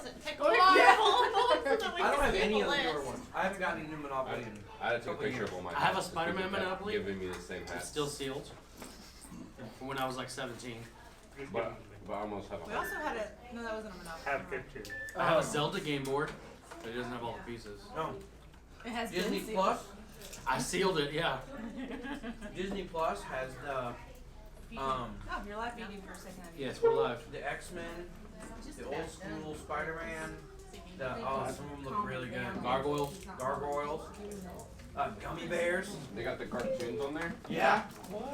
and pick a lot of them so that we I don't can have see any the of the newer list. ones. I haven't gotten any new Monopoly. I had to take a picture of all my I have a hats. Spider-Man People kept Monopoly. Giving me the same It's hat. still sealed. From when I was like 17. But I almost have We a also had a, no, that wasn't a Monopoly. Have pictures. I have a Zelda game board, but it doesn't have all the pieces. No. It has Disney been sealed. Plus. I sealed it, yeah. Disney Plus has the Oh, you're live feeding for a second. Yes, we're live. the X-Men, the old school Spider-Man. Some of them look really good. Gargoyles. Gargoyles. Gummy bears. They got the cartoons on there. Yeah.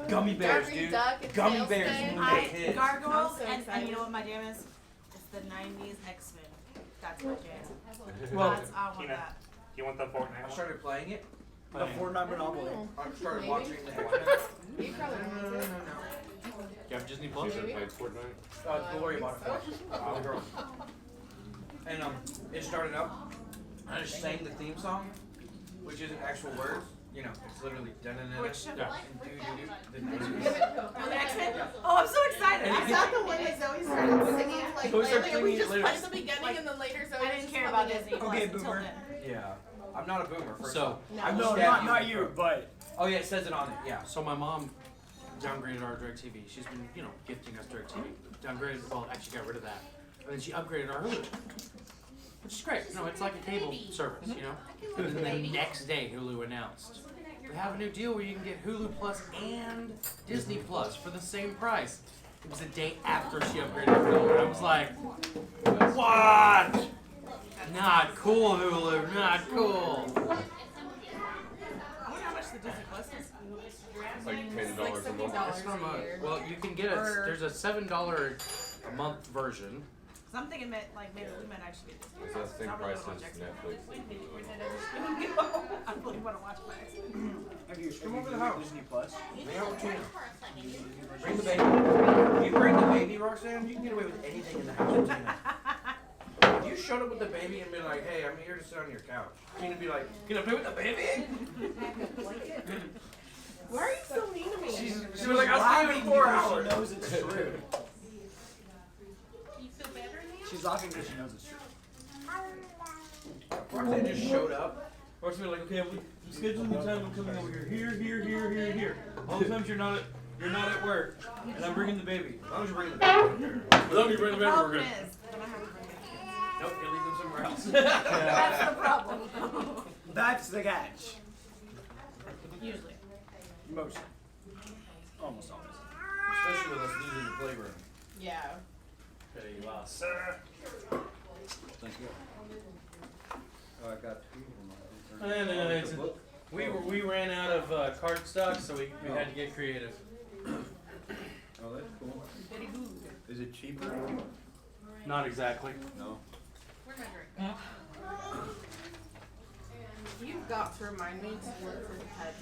Gummy bears, Jeffrey dude. Duck and Gummy Tails bears Day. when we were I kids. gargoyles I'm so and excited. you know what my jam is? It's the 90s X-Men. That's my jam. Well, I want Tina. that. You want the I Fortnite? started playing it. The Fortnite Monopoly. I started Maybe. watching the X-Men. You probably want it. Do you have Disney You Plus? ever played Fortnite? Gloria bought it for us. The girl. And it started up. I just sang the theme song, which isn't actual words. You know, it's literally dun-dun-dun-dun. Which show? Yeah. And do-do-do. Oh, the X-Men? Oh, I'm so excited. Is that the one that Zoe started singing like Zoe started later? We singing just it played later. the beginning and then later Zoe I didn't just care loving about it. Disney Plus Okay, until boomer. then. Yeah. I'm not a boomer, first So- of all. No. I will No, stab not in the you, throat. but Oh yeah, it says it on it, yeah. So my mom downgraded our DirecTV. She's been, gifting us DirecTV. Downgraded, well, actually got rid of that. And then she upgraded our Hulu. Which is great. It's like a cable service, And then the next day, Hulu announced, we have a new deal where you can get Hulu Plus and Disney Plus for the same price. It was the day after she upgraded her Hulu. And I was like, what? Not cool, Hulu. Not cool. I wonder how much the Disney Plus is. It's like $10 a month. That's not much. Well, you can get there's a $7 a month version. So I'm thinking like maybe we might actually get Disney It's Plus. the same I really price wanna as watch X-Men. Netflix. I really want to watch my have you Come over to the house. Disney Plus? Hang out with Tina. Bring the baby. If you bring the baby, Roxanne, you can get away with anything in the house with Tina. If you showed up with the baby and be like, hey, I'm here to sit on your couch, Tina'd be like, can I play with the baby? Why are you so mean to me? She was like, I'll see you in 4 hours. She knows it's true. You feel better now? She's laughing because she knows it's true. Roxanne just showed up. Roxanne was like, okay, I'm scheduling the time I'm coming over here. Here. All the times you're not at work. And I'm bringing the baby. As long as you bring the baby. As long as you bring the baby, we're problem good. is, I don't have to bring it. Nope, you leave them somewhere else. That's the problem. That's the catch. Usually. Most. Almost always. Especially with us leaving the playroom. Yeah. Okay, you lost. Thank you. Oh, I got two of them. And we ran out of card stock, so we had to get creative. Oh, that's cool. Very good. Is it cheaper? Not exactly. No. Where's my drink? You've got to remind me to look for the pets.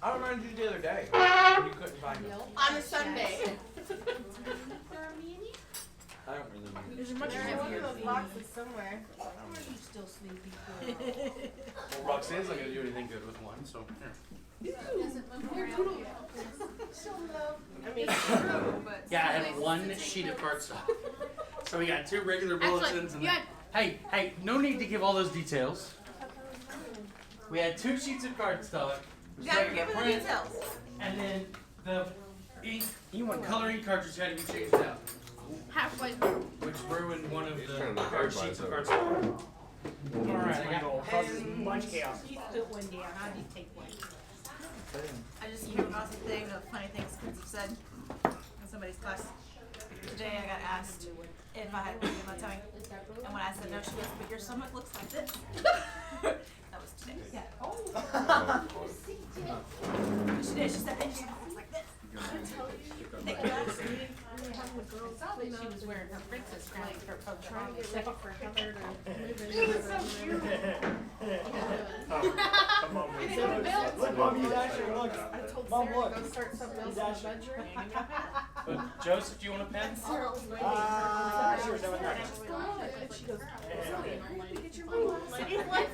I reminded you the other day. And you couldn't find them. On a Sunday. I don't really know. There's a bunch They're of in one of here. those boxes somewhere. You still sleepy. Well, Roxanne's not gonna do anything good with one, so here. I mean, True, but Yeah, I had one sheet of card stock. So we got 2 regular bulletins and you then, hey, no need to give all those details. We had 2 sheets of card stock. yeah, you're giving the details. And then the ink, coloring cartridge had to be changed out, halfway. which ruined one of He's the trying to card verify sheets of something. card stock. Alright, I got Causes much chaos. You put one down. How do you take one? I just came across a thing of funny things kids have said in somebody's class. Today I got asked if I had a baby in my tummy. And when I said no, she goes, but your stomach looks like this. That was today. Yeah. She did. She said, and your stomach looks like this. Think about it. She was wearing her princess crown with her poke Trying to get ready for Heather to move in. It was so cute. Come on, It man. even built. Look, Mom, he's actually, look. I told Mom, Sarah look. to go start something else He's in the actually- bedroom. But Joseph, do you want a pen? Sarah was waiting Sure, so it's not. and she goes, Zoe, hurry up and get your boots. It's like,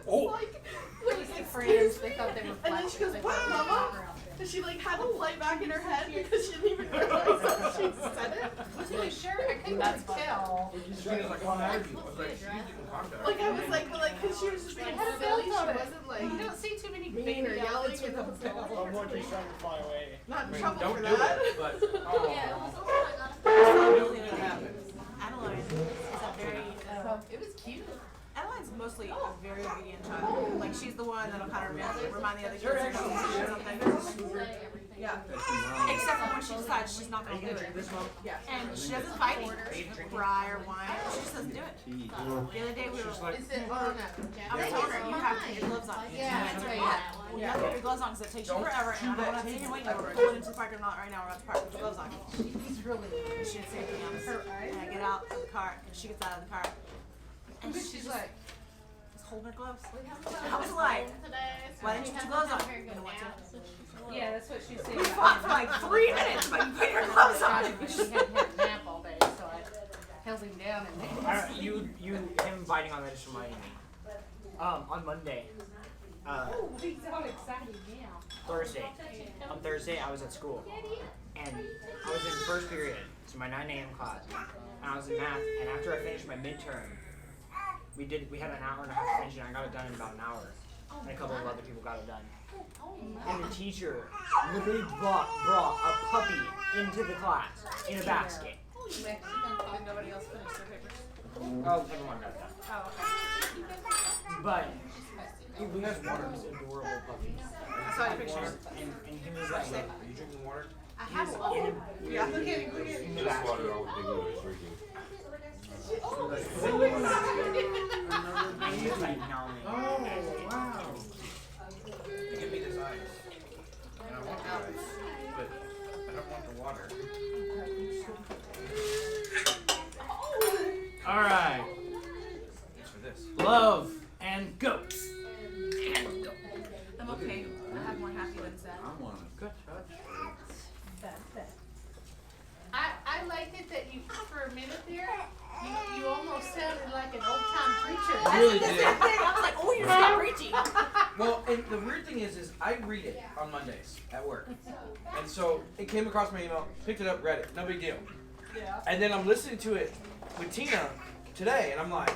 Oh! Like, when you say friends, they thought they were and then she goes, plastic. wow, Mama. And she like had the play back in her head because she didn't even realize that she said it. Wasn't really sure. I couldn't tell. She was like, I'm mad at you. I was like, she's in contact. Like I was like, but like, cause she was just being Had a silly. She belt on it. wasn't like You don't see too many mean baby or yelling outfits with with a a belt. I'm trying to fly away. not in I mean, trouble don't for do that. it, but it happens. Adeline is a very. It was cute. Adeline's mostly a very obedient child. Like she's the one that'll kind of remind the other kids to do something. Yeah. Except for when she decides she's not gonna do it. And she doesn't fight me, cry or whine. She just doesn't do it. The other day we were. Is it? Oh no. I was telling her you have to get your gloves on. Yeah, It's right. bad. Well, you have to get your gloves on because it takes you forever, and I don't want to take you waiting. We're going into the parking lot right now. We're at the park with your gloves on. He's really. And she didn't say anything else. And I get out of the car, and she gets out of the car, and She's like. just holding her gloves. I was like, why didn't you put your gloves on? You didn't want to. Yeah, that's what she said. We fought for like 3 minutes, but you put your gloves on. She hadn't had a nap all day, so I held him down and Him biting on that just reminded me. On Monday, Oh, he's all excited now. Thursday. On Thursday, I was at school, and I was in first period, so my 9 a.m. class, and I was in math. And after I finished my midterm, we had an hour and a half to finish it, and I got it done in about an hour, and a couple of other people got it done. And the teacher literally brought a puppy into the class in a basket. Did nobody else finish their papers? Oh, everyone got it done. Oh, okay. But we had one of these adorable puppies. I saw your pictures. And he was like, Are you drinking water? I have one. Yeah, look at him. Look at him. This water I would think nobody's drinking. and he was like, no, Oh, wow. Give me this ice. And I want the ice, but I don't want the water. All right. Thanks for this. Love and goats. I'm okay. I have more happy than sad. I want a good touch. I liked it that you, for a minute there, you almost sounded like an old time preacher. I really did. I was like, oh, you're not preaching. Well, and the weird thing is I read it on Mondays at work. And so it came across my email, picked it up, read it, no big deal. Yeah. And then I'm listening to it with Tina today, and I'm like,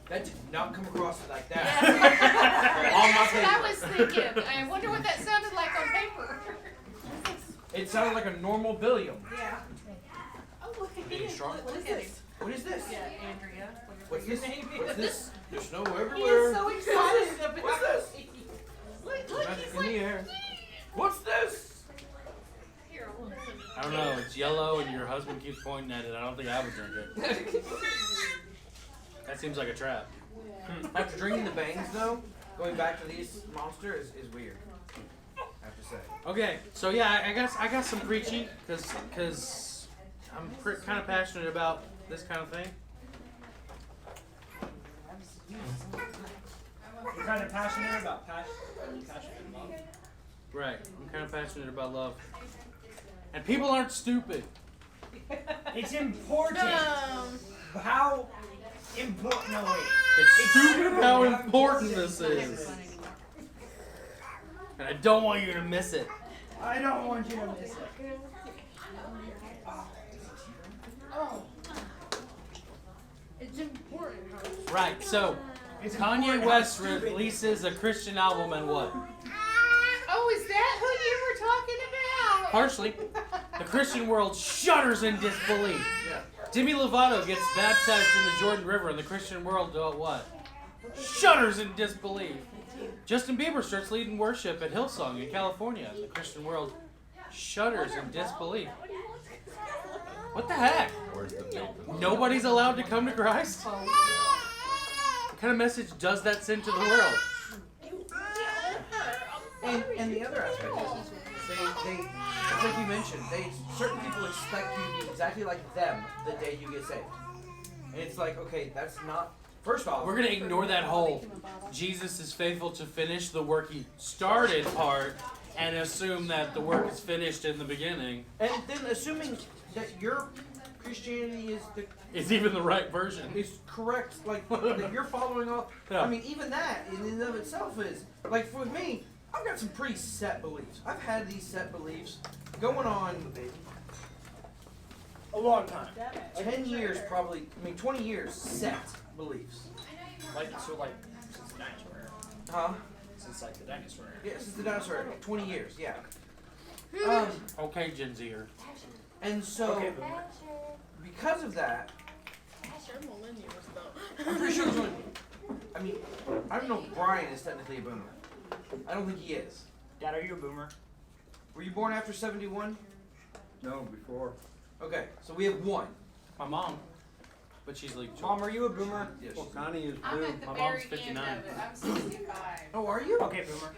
that did not come across like that. On my That's what I paper. was thinking. I wonder what that sounded like on paper. It sounded like a normal billion. Yeah. Oh, look at Being him. strong. Look at him. What is this? Yeah, Andrea. What's this? What's this? There's snow He everywhere. is so excited about What's this? Look, Magic he's in like, the air. What's this? I don't know. It's yellow, and your husband keeps pointing at it. I don't think I would drink it. That seems like a trap. After drinking the bangs, though, going back to these monster is weird. I have to say. Okay, so yeah, I got some preaching because I'm kind of passionate about this kind of thing. You're kind of passionate about passionate love. Right, I'm kind of passionate about love, and people aren't stupid. It's important. How important? No, wait. It's stupid how important this is, and I don't want you to miss it. I don't want you to miss it. It's important. Right, so It's Kanye important West how stupid- releases a Christian album and what? Oh, is that who you were talking about? Partially. The Christian world shudders in disbelief. Yeah. Demi Lovato gets baptized in the Jordan River, and the Christian world what? Shudders in disbelief. Justin Bieber starts leading worship at Hillsong in California, and the Christian world shudders in disbelief. What the heck? Where's the bacon? Nobody's allowed to come to Christ? What kind of message does that send to the world? And the other aspect is they it's like you mentioned, certain people expect you to be exactly like them the day you get saved. And it's like, okay, that's not. First off, We're going to ignore that whole Jesus is faithful to finish the work he started part and assume that the work is finished in the beginning. and then assuming that your Christianity It's even the right version. is correct, like that you're following all. Yeah. I mean, even that in and of itself is like for me. I've got some pretty set beliefs. I've had these set beliefs going on a long time. 10 years probably, 20 years set beliefs. Like since the dinosaur era. Huh? Since the dinosaur era. Yeah, since the dinosaur era. 20 years, yeah. Okay, Gen Zer. And so, because of that, I'm pretty sure there's only, I don't know if Brian is technically a boomer. I don't think he is. Dad, are you a boomer? Were you born after 71? No, before. Okay, so we have one. My mom, but she's like, Mom, are you a boomer? Yes. Well, Connie is I'm blue. at the My very mom's end 59. of it. I'm 65. Oh, are you? Okay, boomer.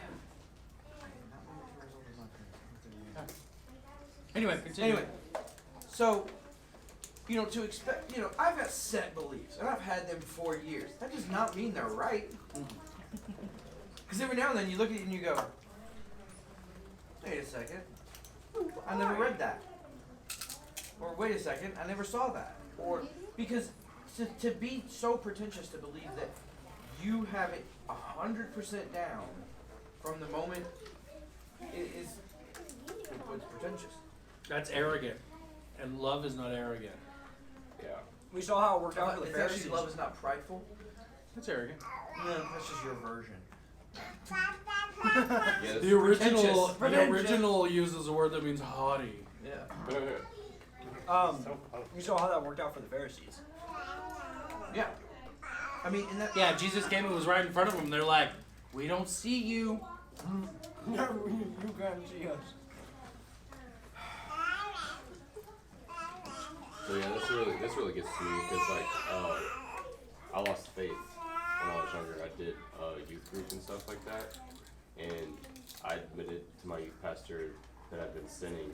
anyway, continue. Anyway, so, to expect, I've got set beliefs, and I've had them for years. That does not mean they're right. Because every now and then you look at it and you go, wait a second, I never read that. Or wait a second, I never saw that. Or, because to be so pretentious to believe that you have it 100% down from the moment it's pretentious. That's arrogant, and love is not arrogant. Yeah. We saw how it worked out for the It's actually Pharisees. love is not prideful. That's arrogant. No, that's just your version. Yes. The original, Pretentious. the original uses a word that means haughty. Yeah. We saw how that worked out for the Pharisees. Yeah. And that. Yeah, Jesus came and was right in front of them. They're like, we don't see you. You can't see us. So yeah, this really gets to me because I lost faith when I was younger. I did youth group and stuff like that, and I admitted to my youth pastor that I'd been sinning,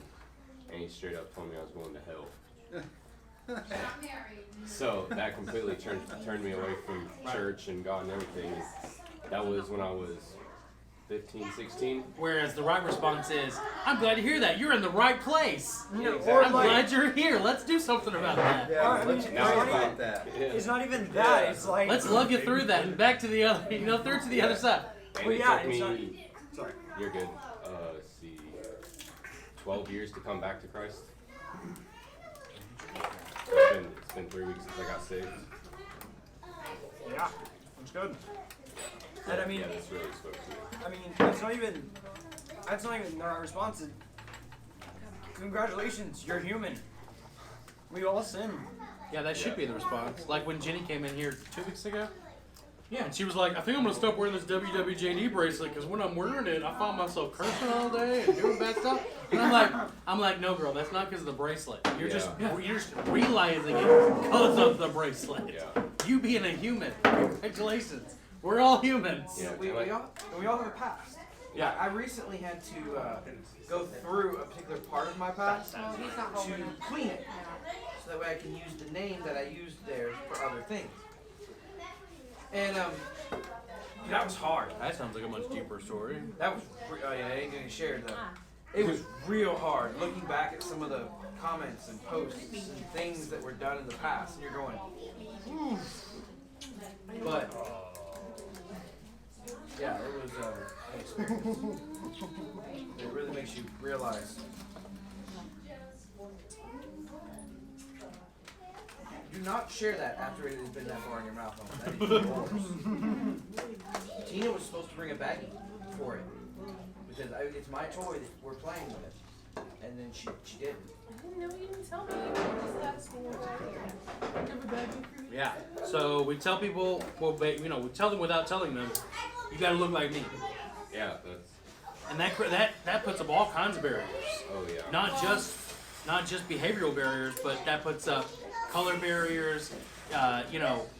and he straight up told me I was going to hell. So that completely turned me away from church and God and everything. That was when I was 15, 16. Whereas the right response is, I'm glad to hear that. You're in the right place. Yeah, I'm glad you're here. Let's do something about that. Yeah, I mean, let's it's talk not about even- that. It's not even that. Yeah. It's like Let's lug you through that and back to the other, through to the other side. And Well, it yeah, took it's not- me, Sorry. you're good, let's see, 12 years to come back to Christ. It's been 3 weeks since I got saved. Yeah, it's good. And I mean, Yeah, this really spoke to me. I mean, that's not even the right response. Congratulations, you're human. We all sin. Yeah, that should be the response. Like when Jenny came in here 2 weeks ago. Yeah, and she was like, I think I'm going to stop wearing this WWJD bracelet because when I'm wearing it, I find myself cursing all day and doing bad stuff. And I'm like, no, girl, that's not because of the bracelet. You're just realizing it because of the bracelet. Yeah. You being a human. Congratulations. We're all humans. Yeah. We all have a past. Yeah. I recently had to go through a particular part of my past Well, he's not to holding it. clean it, so that way I can use the name that I used there for other things. And that was hard. That sounds like a much deeper story. That was I ain't gonna share though. It was real hard looking back at some of the comments and posts and things that were done in the past, and you're going, "Ooh." But yeah, it was an experience. It really makes you realize. Do not share that after it has been that far in your mouth. That is yours. Tina was supposed to bring a baggie for it because it's my toy that we're playing with, and then she didn't. I didn't know you didn't tell me. I just had school right here. Yeah. So we tell people, we tell them without telling them, you got to look like me. Yeah, that's, And that puts up all kinds of barriers. oh yeah. Not just behavioral barriers, but that puts up color barriers,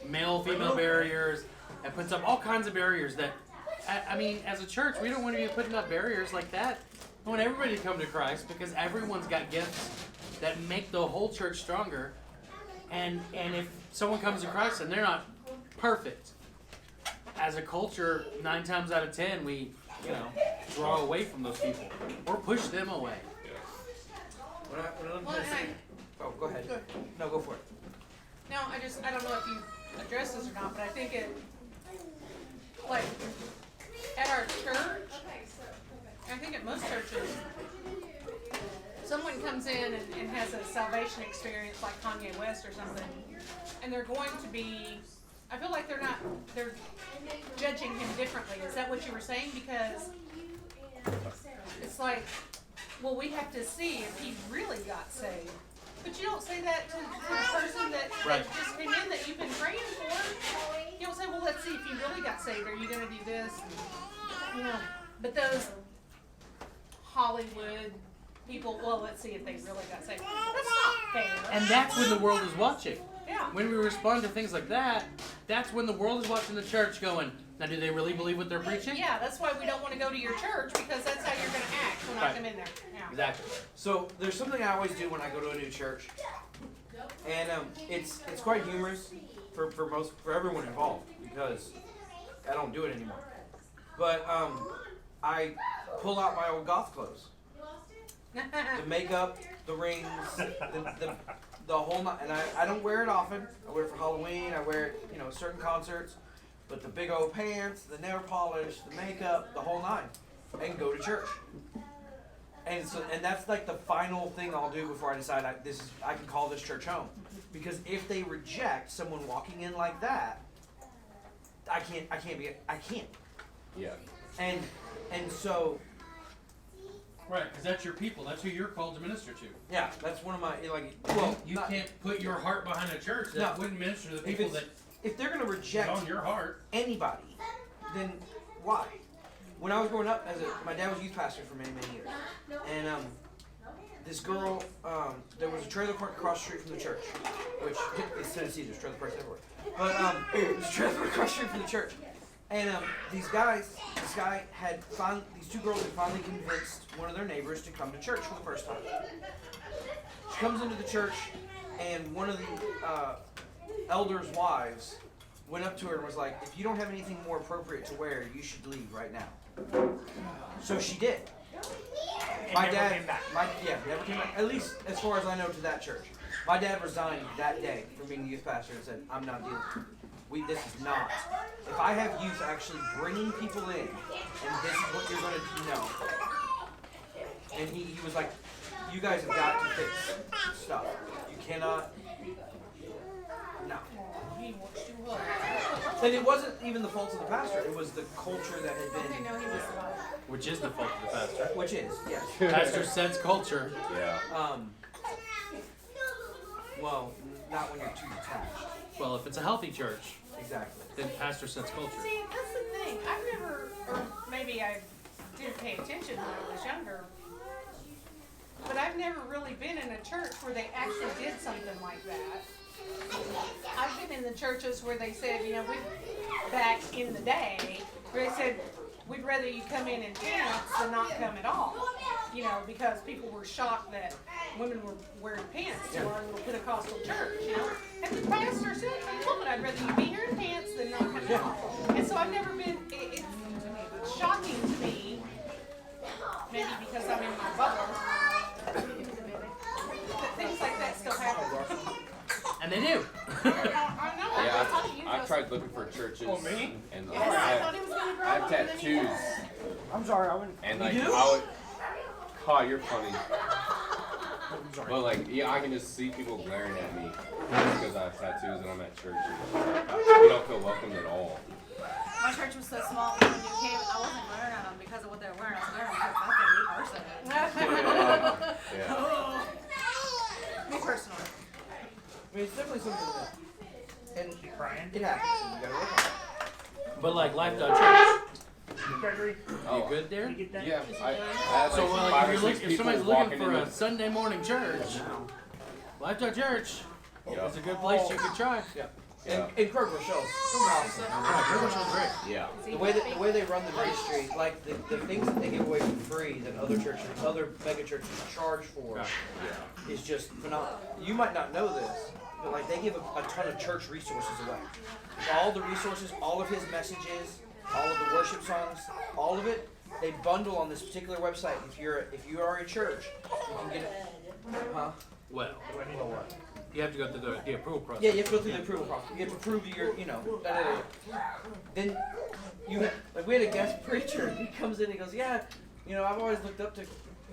male female barriers. That puts up all kinds of barriers that, I mean, as a church, we don't want to be putting up barriers like that. We want everybody to come to Christ because everyone's got gifts that make the whole church stronger. And if someone comes to Christ and they're not perfect, as a culture, 9 times out of 10, we, draw away from those people or push them away. Oh, go ahead. No, go for it. No, I don't know if you addressed this or not, but I think it, like, at our church, I think at most churches, someone comes in and has a salvation experience like Kanye West or something, and they're going to be, I feel like they're judging him differently. Is that what you were saying? Because it's like, well, we have to see if he really got saved. But you don't say that to the person that just came in that you've been praying for. You don't say, well, let's see if you really got saved. Are you going to do this? You know, but those Hollywood people, well, let's see if they really got saved. That's not fair. And that's when the world is watching. Yeah. When we respond to things like that, that's when the world is watching the church going, now do they really believe what they're preaching? Yeah, that's why we don't want to go to your church, because that's how you're going to act when I come in there. Yeah. Exactly. So there's something I always do when I go to a new church, and it's quite humorous for everyone involved, because I don't do it anymore. But I pull out my old goth clothes, the makeup, the rings, the whole night, and I don't wear it often. I wear it for Halloween. I wear it, certain concerts. But the big old pants, the nail polish, the makeup, the whole nine, and go to church. And that's like the final thing I'll do before I decide I can call this church home. Because if they reject someone walking in like that, I can't. Yeah. And so. Right, because that's your people. That's who you're called to minister to. Yeah, that's one of my You can't put your heart behind a church that wouldn't minister to the people that. If they're going to reject on your heart anybody, then why? When I was growing up, my dad was youth pastor for many, many years, and this girl, there was a trailer park across the street from the church, which is Tennessee. There's trailer parks everywhere, but there's a trailer park across the street from the church, and these two girls had finally convinced one of their neighbors to come to church for the first time. She comes into the church, and one of the elders' wives went up to her and was like, if you don't have anything more appropriate to wear, you should leave right now. So she did. My dad came back. Never came back. At least as far as I know to that church. My dad resigned that day from being the youth pastor and said, I'm not dealing. This is not. If I have youth actually bringing people in, and this is what you're going to know. And he was like, you guys have got to fix stuff. You cannot. No. And it wasn't even the fault of the pastor. It was the culture that had been. Which is the fault of the pastor. Which is, yes. Pastor sets culture. Yeah. Well, not when you're too detached. Well, if it's a healthy church, exactly, then pastor sets culture. See, that's the thing. I've never, or maybe I didn't pay attention when I was younger, but I've never really been in a church where they actually did something like that. I've been in the churches where they said, back in the day, where they said, we'd rather you come in pants than not come at all. Because people were shocked that women were wearing pants to our little Pentecostal church, And the pastor said, look, I'd rather you be here in pants than not come at all. And so I've never been, it's shocking to me, maybe because I'm in my bubble, that things like that still happen. And they do. I've tried looking for churches, and I I have tattoos. I'm sorry, I wouldn't. And You do? I would. Oh, you're funny. But I can just see people glaring at me because I have tattoos and I'm at church. And you don't feel welcomed at all. My church was so small when you came, I wasn't glaring at them because of what they were wearing. I was glaring because that's a me person. Yeah. Me personally. I mean, it's definitely something that, and it happens, and you gotta work on it. But Life.Church. Oh, You good there? Yeah, I have So five or if six if people somebody's walking looking for in a Sunday morning church, Life.Church is a good place you could try. Yeah. Yeah. And Kirk Rochelle's awesome. Great. Yeah. The way they run the ministry, like the things that they give away for free that other mega churches charge for, is just phenomenal. You might not know this, but they give a ton of church resources away. All the resources, all of his messages, all of the worship songs, all of it, they bundle on this particular website. If you are a church, you can get it. Huh? Well, what? you have to go through the approval process. Yeah, you have to go through the approval process. You have to prove your, Then we had a guest preacher. He comes in, he goes, yeah, you know, I've always looked up to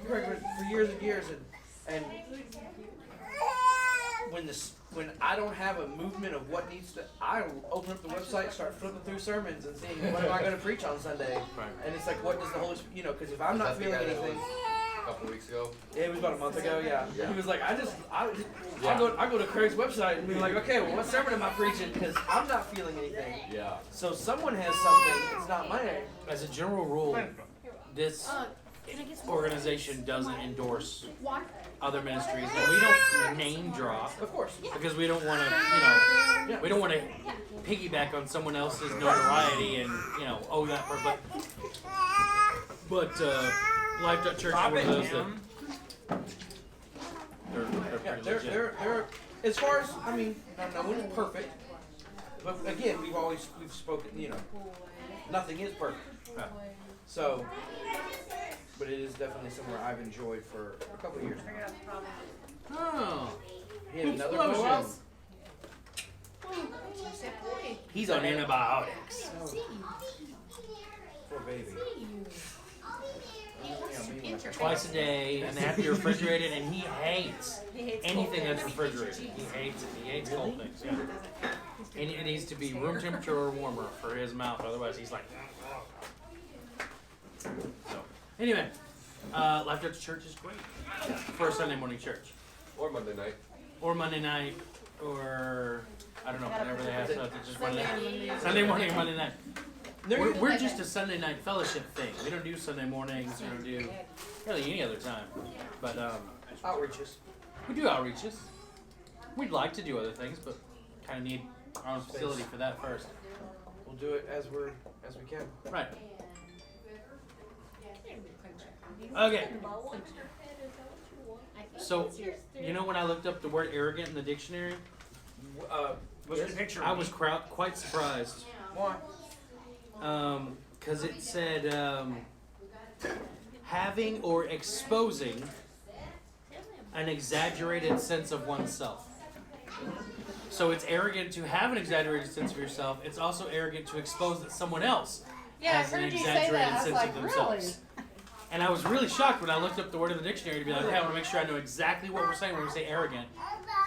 Greg for years and years, and when I don't have a movement of what needs to, I open up the website, start flipping through sermons and seeing what am I going to preach on Sunday, Right. and it's like, what does the Holy Spirit, you know, because if I'm not Was that the feeling guy that anything. A couple weeks ago. Yeah, it was about a month ago. Yeah. Yeah. He was like, I Yeah. go to Craig's website and be like, okay, well, what sermon am I preaching? Because I'm not feeling anything. Yeah. So someone has something. It's not mine. As a general rule, this organization doesn't endorse other ministries, and we don't name drop Of course. because we don't want to, Yeah. we don't want to piggyback on someone else's notoriety and that part. But Life.Church is one of those that they're Yeah, pretty legit. they're as far as no one's perfect, but again, we've spoken. Nothing is perfect. Yeah. So, but it is definitely somewhere I've enjoyed for a couple of years now. Oh, He had another Explosions. question. he's on antibiotics. Poor baby. Twice a day, and they have to be refrigerated, and he hates anything that's refrigerated. He hates it. He hates cold things. Yeah. And it needs to be room temperature or warmer for his mouth. Otherwise, he's like. So, anyway, Life.Church is great for a Sunday morning church, Or Monday night. or Monday night, or I don't know, whatever they have. So it's just Sunday morning or Monday night. We're just a Sunday night fellowship thing. We don't do Sunday mornings. We don't do really any other time. But Outreaches. we do outreaches. We'd like to do other things, but kind of need our own facility for that first. We'll do it as we can. Right. Okay. So, when I looked up the word arrogant in the dictionary, Was it a picture? I was quite surprised. Why? Because it said having or exposing an exaggerated sense of oneself. So it's arrogant to have an exaggerated sense of yourself. It's also arrogant to expose that someone else has an exaggerated sense of themselves. And I was really shocked when I looked up the word in the dictionary to be like, okay, I want to make sure I know exactly what we're saying when we say arrogant.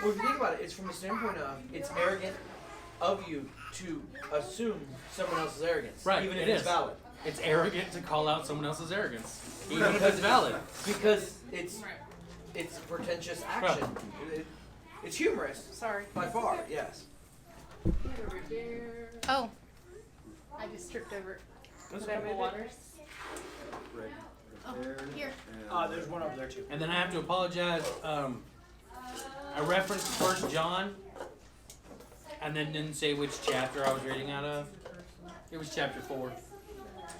Well, if you think about it, it's from the standpoint of it's arrogant of you to assume someone else's arrogance, Right, even it if it's is. valid. It's arrogant to call out someone else's arrogance, even if it's valid. Because it's pretentious action. It's humorous. Sorry. By far, yes. Oh, I just tripped over it. That's Did I move it? here. There's one over there too. And then I have to apologize. I referenced 1 John, and then didn't say which chapter I was reading out of. It was chapter 4.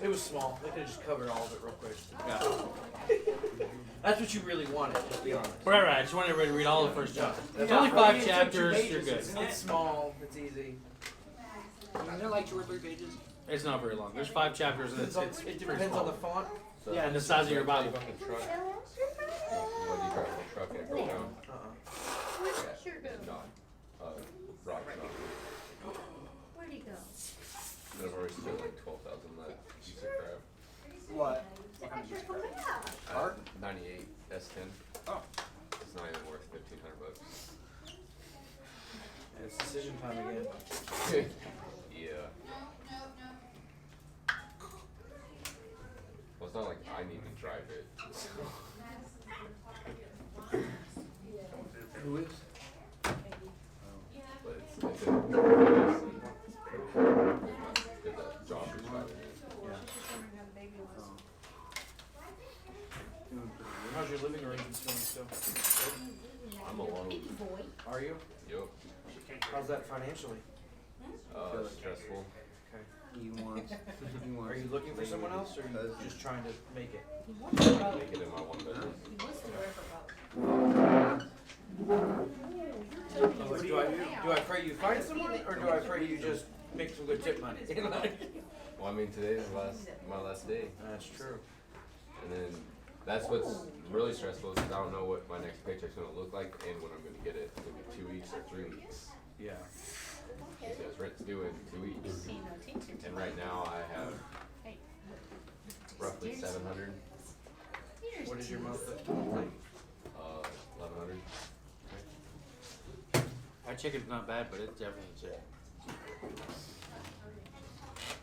It was small. They could have just covered all of it real quick. Yeah. That's what you really wanted, to be honest. Right. I just want everybody to read all of 1 John. It's Yeah. only 5 It took 2 chapters. pages. You're good. It's small. It's easy. Isn't there like 2 or 3 pages? It's not very long. There's 5 chapters, and it's It pretty depends small. on the font. So And the size of your Bible. Fucking truck. What do you drive a truck and it broke down? Sure go. Rock shop. Where'd he go? I've already spent like 12,000 on that piece of crap. What? Art? 98 S10. Oh. It's not even worth $1,500. It's decision time again. Yeah. Well, it's not like I need to drive it. Who is? But it's a job is driving it. How's your living arrangements going still? I'm alone. Are you? Yup. How's that financially? Stressful. He wants. Are you looking for someone else, or are you just trying to make it? Make it in my 1 bedroom. Like, do I pray you find someone, or do I pray you just make some good tip money? Well, I mean, today is my last day. That's true. And then that's what's really stressful is 'cause I don't know what my next paycheck's gonna look like and when I'm gonna get it. It's gonna be 2 weeks or 3 weeks. Yeah. Because rent's due in 2 weeks, See, no teacher. and right now I have Hey. roughly 700, What is your monthly? 1100. Our chicken's not bad, but it's definitely chicken.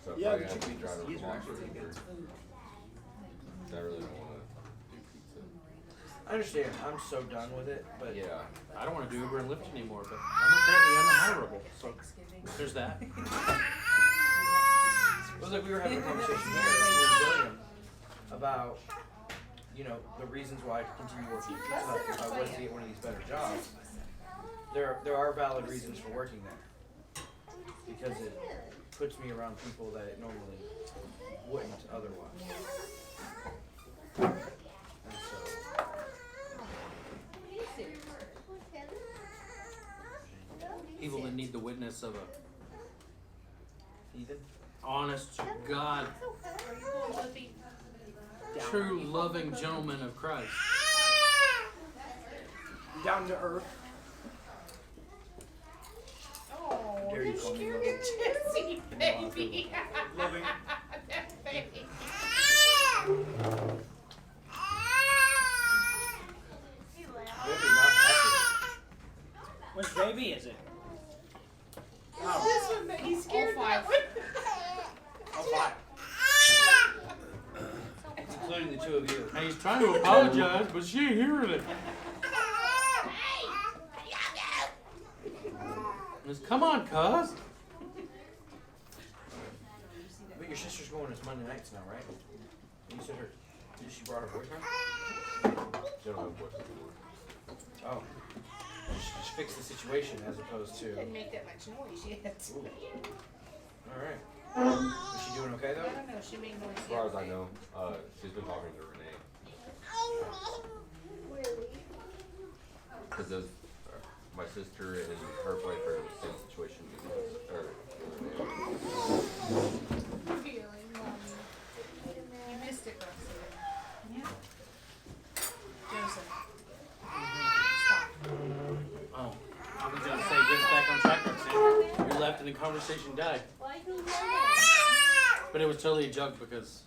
So if Yeah, I the have to be chicken's driving easier, from actually, Oxford to get. I really don't want to do pizza. I understand. I'm so done with it, but Yeah. I don't want to do Uber and Lyft anymore, but I'm apparently unhirable, so there's that. it was like we were having a conversation here in Gilliam about, the reasons why I continue working at Pizza Hut if I was to get one of these better jobs. There are valid reasons for working there. Because it puts me around people that it normally wouldn't otherwise. And so, People that need the witness of a Ethan? honest to God, Are you going with me? true loving gentleman of Christ. Down to earth. Oh, Dare you you're call me scared loving? of Jesse, baby. Loving. That baby. Maybe not happy. Which baby is it? This one that he's scared that one. Oh, five. Including the two of you. And he's trying to apologize, but she ain't hearing it. Just, come on, cuz. But your sister's going this Monday nights now, right? You said she brought her boyfriend? She don't have a boyfriend anymore. Oh. Just fix the situation as opposed to. Didn't make that much noise yet. Ooh. Alright. Is she doing okay I though? don't know, she made noise. As far as I yesterday. know, she's been talking to Renee. Because my sister and her boyfriend are in the same situation as Feeling, you missed it, Roxy. Yeah. Joseph. Stop. Oh, I was gonna say, get us back on track, Roxanne. We left and the conversation died. But it was totally a joke because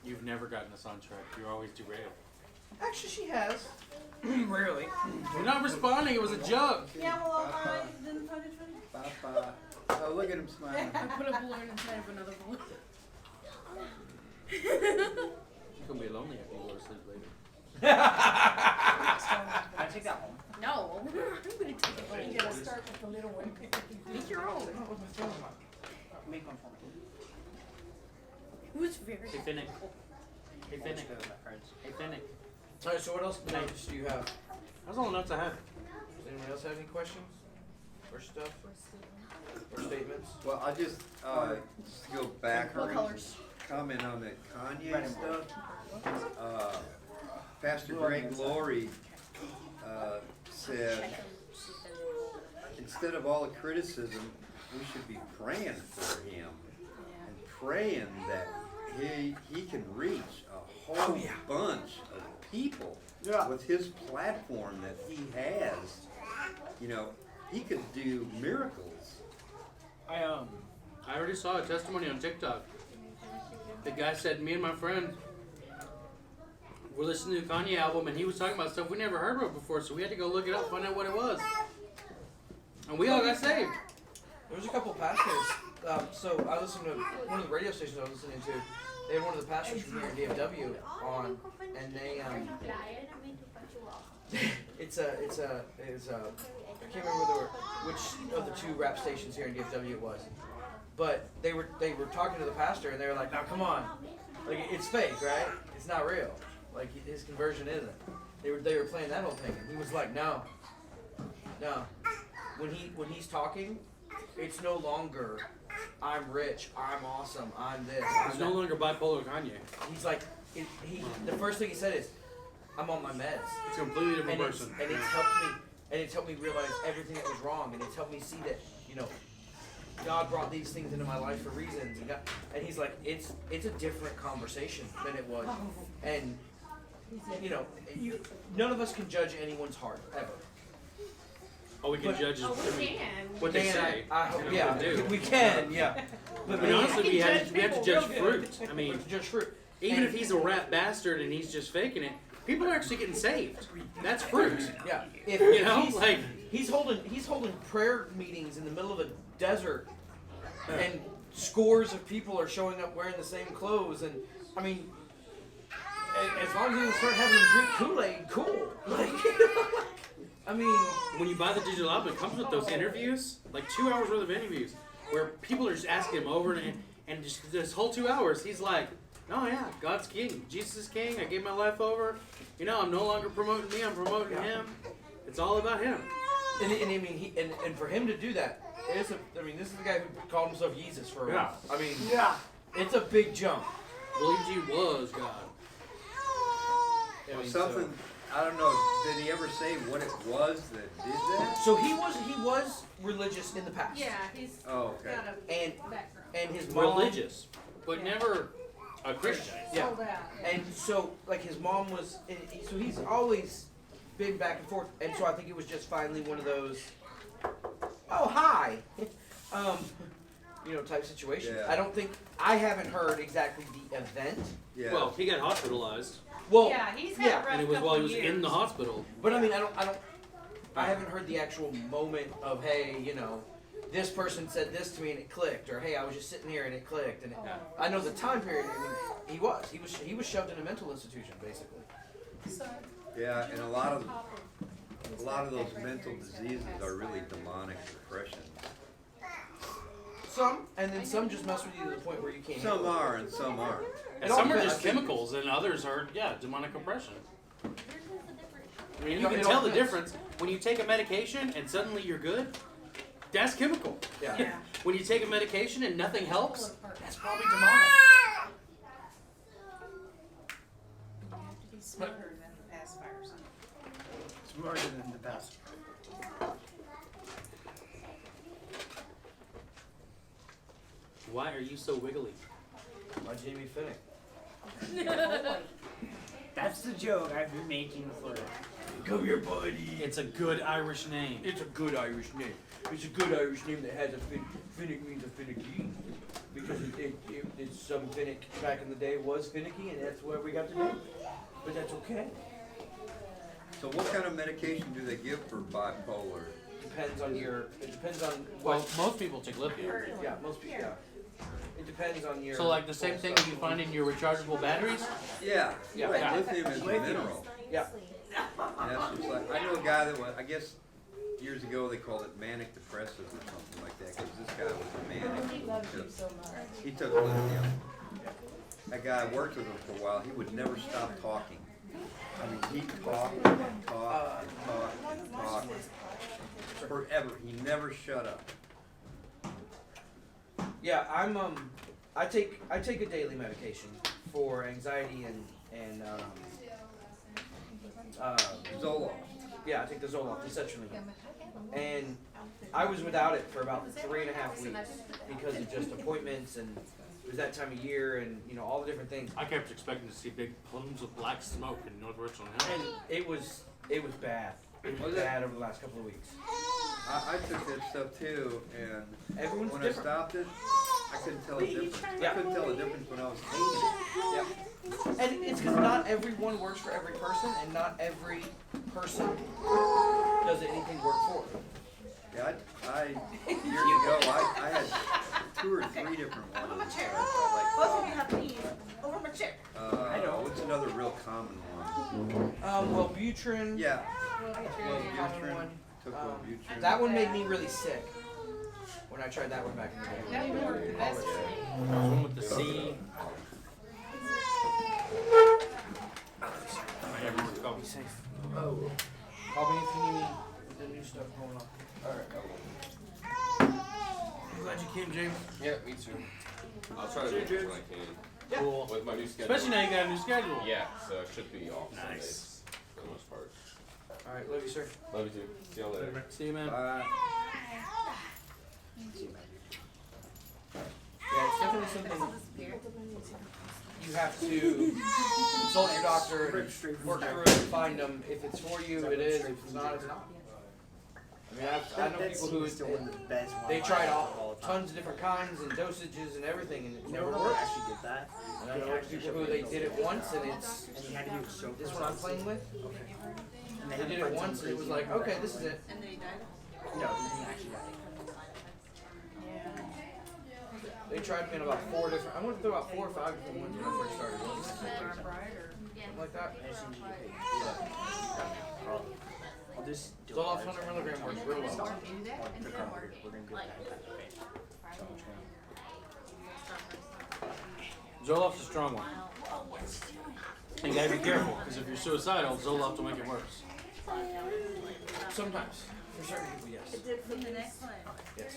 you've never gotten us on track. You're always derailed. Actually, she has. Rarely. You're not responding. It was a joke. Yeah, well, I didn't find it funny. Papa. Oh, look at him smiling. I put a balloon inside of another balloon. You're gonna be lonely after you go to sleep later. Can I take that home? No, I'm gonna take it. You gotta start with the little one. Make your own. Make one for me. Who's very Hey, Finnick. Hey, Let's Finnick. go with my friends. Hey, Finnick. Alright, so what else notes do you have? That's all the notes I had. Does anyone else have any questions? Or stuff? Or statements? Well, I just to go back What and colors? comment on that Kanye stuff. Pastor Greg Laurie said, instead of all the criticism, we should be praying for him and praying that he can reach a whole bunch of people with his platform that he has. He could do miracles. I already saw a testimony on TikTok. The guy said, me and my friend were listening to the Kanye album, and he was talking about stuff we never heard of before, so we had to go look it up, find out what it was. And we all got saved. There was a couple pastors. So I listened to one of the radio stations I was listening to. They had one of the pastors from here in DFW on, and they it's a I can't remember which of the two rap stations here in DFW it was, but they were talking to the pastor and they were like, now come on, like it's fake, right? It's not real. Like his conversion isn't. They were playing that whole thing, and he was like, no. When he's talking, it's no longer I'm rich, I'm awesome, I'm this. It's no longer bipolar Kanye. He's like, the first thing he said is, I'm on my meds. It's a completely different And person. it's helped me realize everything that was wrong, and it's helped me see that, God brought these things into my life for reasons. And he's like, it's a different conversation than it was. And, none of us can judge anyone's heart, ever. All we can judge is Oh, we can. what they Dan, say. I hope, and what yeah, they do. we can, yeah. I But mean, honestly, we I have, can we have to judge judge people real fruit. I mean, just fruit. even if he's a rat bastard and he's just faking it, people are actually getting saved. That's fruit. Yeah. If, You if know, he's, like he's holding prayer meetings in the middle of a desert, and scores of people are showing up wearing the same clothes, and I mean, as long as he doesn't start having them drink Kool-Aid, cool. Like, I mean, when you buy the digital album, it comes with those interviews, like 2 hours worth of interviews, where people are just asking him over and just this whole 2 hours, he's like, oh yeah, God's king, Jesus is king, I gave my life over, you know, I'm no longer promoting me, I'm promoting him. It's all about him. and I mean, and for him to do that, this is the guy who called himself Jesus for a while. I mean, it's a big jump. Believed he was God. I mean, Something, I don't know, did he ever say what it was that did that? So he was religious in the past. Yeah, he's Oh, okay. got a And background. and his mom, Religious, but never a Christian. Yeah. Sold out. And so, like, his mom was, so he's always been back and forth, and so I think it was just finally one of those, oh, hi, type situations. Yeah. I haven't heard exactly the event. Yeah. Well, he got hospitalized, Well, Yeah, he's had yeah, a rough and it was couple while he was years. in the hospital. but I mean, I haven't heard the actual moment of, hey, this person said this to me and it clicked, or hey, I was just sitting here and it clicked, and I know the time period. I mean, he was shoved in a mental institution, basically. Yeah, and a lot of those mental diseases are really demonic depression. Some, and then some just mess with you to the point where you can't. Some handle it. are and some aren't. And all some are depends. just chemicals, and others are, demonic oppression. I mean, you It can all tell the depends. difference when you take a medication and suddenly you're good. That's chemical. Yeah. When you take a medication and nothing helps, that's probably demonic. You have to be smarter than the pacifiers. Smarter than the best. Why are you so wiggly? My Jamie Finnick. That's the joke I've been making for Come here, buddy. It's a good Irish name. It's a good Irish name. It's a good Irish name that has a Finnick means a finicky. Because it's some Finnick back in the day was finicky, and that's where we got the name. But that's okay. So what kind of medication do they give for bipolar? It depends on Well, what, most people take lithium. yeah, most people, yeah. It depends on your. So, like the same thing you find in your rechargeable batteries? Yeah, Yeah. right, Yeah. lithium is a mineral. Yeah. And that's just like, I know a guy that was, I guess years ago they called it manic depressive or something like that, because this guy was a manic. He loves you so much. He took lithium. That guy worked with him for a while, he would never stop talking. I mean, he talked and talked and talked and talked forever, he never shut up. Yeah, I take a daily medication for anxiety and Zoloft. yeah, I take the Zoloft, the sertraline. And I was without it for about 3.5 weeks because of just appointments, and it was that time of year, and all the different things. I kept expecting to see big plumes of black smoke in northwestern And Hills. it was bad. It was Was it? bad over the last couple of weeks. I took that stuff too, and Everyone's when different. I stopped it, I couldn't tell a difference. I Yeah. couldn't tell a difference when I was taking it. Yeah. And it's because not everyone works for every person, and not every person does anything work for. Yeah, I years ago, I had 2 or 3 different ones. Over my chair. I Both of you have these over my chair. What's another real common one? Wellbutrin. Yeah, Common one. took Wellbutrin. That one made me really sick when I tried that one back in the day. That would work the best for me. There's one with the C. Be safe. Oh. Call me if you need me with the new stuff going on. Alright. I'm glad you came, James. Yeah, me too. I'll try to make it when I can. Cool. With my new schedule. Especially now you got a new schedule. Yeah, so it should be off Nice. Sundays for the most part. Alright, love you, sir. Love you too. See y'all later. See you, man. Yeah, it's definitely something you have to consult your doctor and work through it and find them. If it's for you, it is. If it's not, it's not. I mean, I know people who still one of the best ones. they tried all tons of different kinds and dosages and everything, and it You never never worked. actually did that. And I know people who they did it once, and it's And you had to do it so this one I'm playing with. And They did it once, and it was like, okay, this is it. And then he died? No, he didn't actually die. They tried me in about 4 different. I went through about 4 or 5 different ones when I first started. Something like that. I just need you to pay. I'll just do Zoloft it. 100 milligram works real well. We're gonna do that. So I'm just gonna. Zoloft's a strong one. You gotta be careful, because if you're suicidal, Zoloft will make it worse. Sometimes, for certain people, yes. It did for the next one. Yes.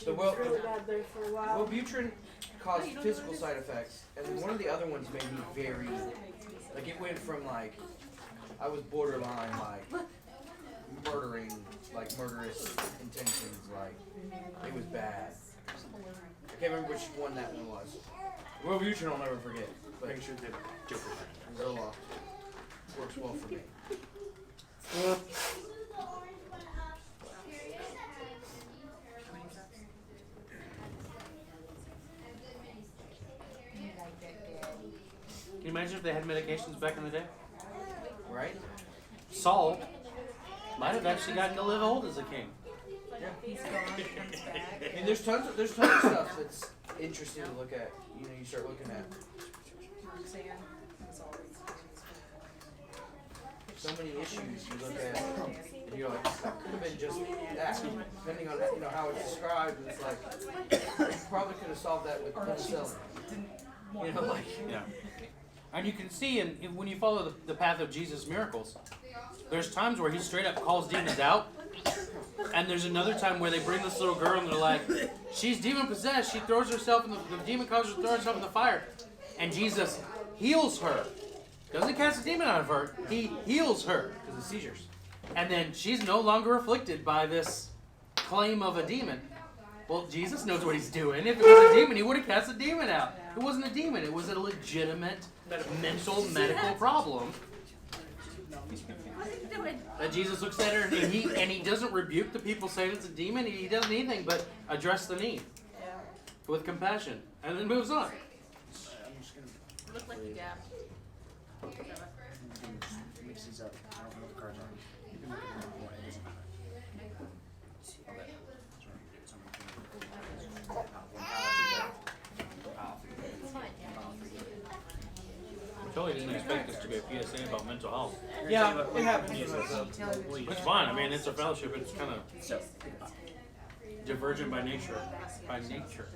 The Wellbutrin caused physical side effects, and then one of the other ones made me very, like it went from like, I was borderline like murdering, like murderous intentions, like it was bad. I can't remember which one that one was. Wellbutrin I'll never forget, but Make sure that Zoloft works well for me. Can you imagine if they had medications back in the day? Right? Saul might have actually gotten to live old as a king. He's gone, comes back. I mean, there's tons of stuff that's interesting to look at. You know, you start looking at Roxanne was always so many issues you look at, and you're like, that could have been just that, depending on how it's described. It's like you probably could have solved that with penicillin. You know, like Yeah. And you can see, when you follow the path of Jesus' miracles, there's times where he straight up calls demons out, and there's another time where they bring this little girl and they're like, she's demon possessed. She throws herself in the demon causes her to throw herself in the fire, and Jesus heals her. Doesn't cast a demon out of her. He heals her because of seizures. and then she's no longer afflicted by this claim of a demon. Well, Jesus knows what he's doing. If it was a demon, he would have cast a demon out. It wasn't a demon. It was a legitimate mental medical problem. What are you doing? That Jesus looks at her and he doesn't rebuke the people saying it's a demon. He doesn't anything but address the need Yeah. with compassion and then moves on. I'm just gonna Looked like you dabbed. mix these up. I don't know what the cards are. You can look at them more. It doesn't matter. Okay. I totally didn't expect this to be a PSA about mental health. Yeah, it happens. It's fine. I mean, it's a fellowship. It's kind of So, divergent by nature. By nature.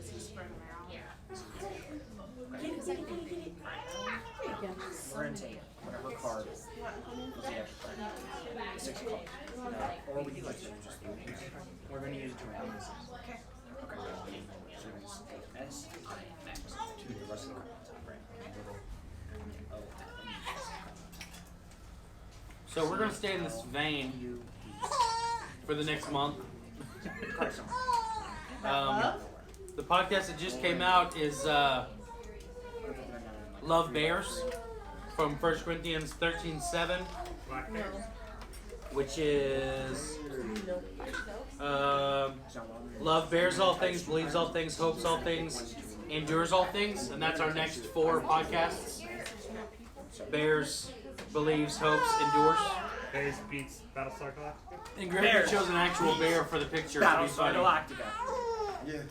we're gonna take whatever card is the extra card. 6 cards. Or we can just use just the we're gonna use it to round this. Okay. Okay. So we're just take S, X, to the rest of the cards. So we're going to stay in this vein for the next month. The podcast that just came out is Love Bears from 1 Corinthians 13:7, which is love bears all things, believes all things, hopes all things, endures all things, and that's our next 4 podcasts. Bears, believes, hopes, endures. Bears beats Battlestar Galactica. And Gregory chose an actual bear for the picture. To be Battlestar funny. Galactica. Yeah.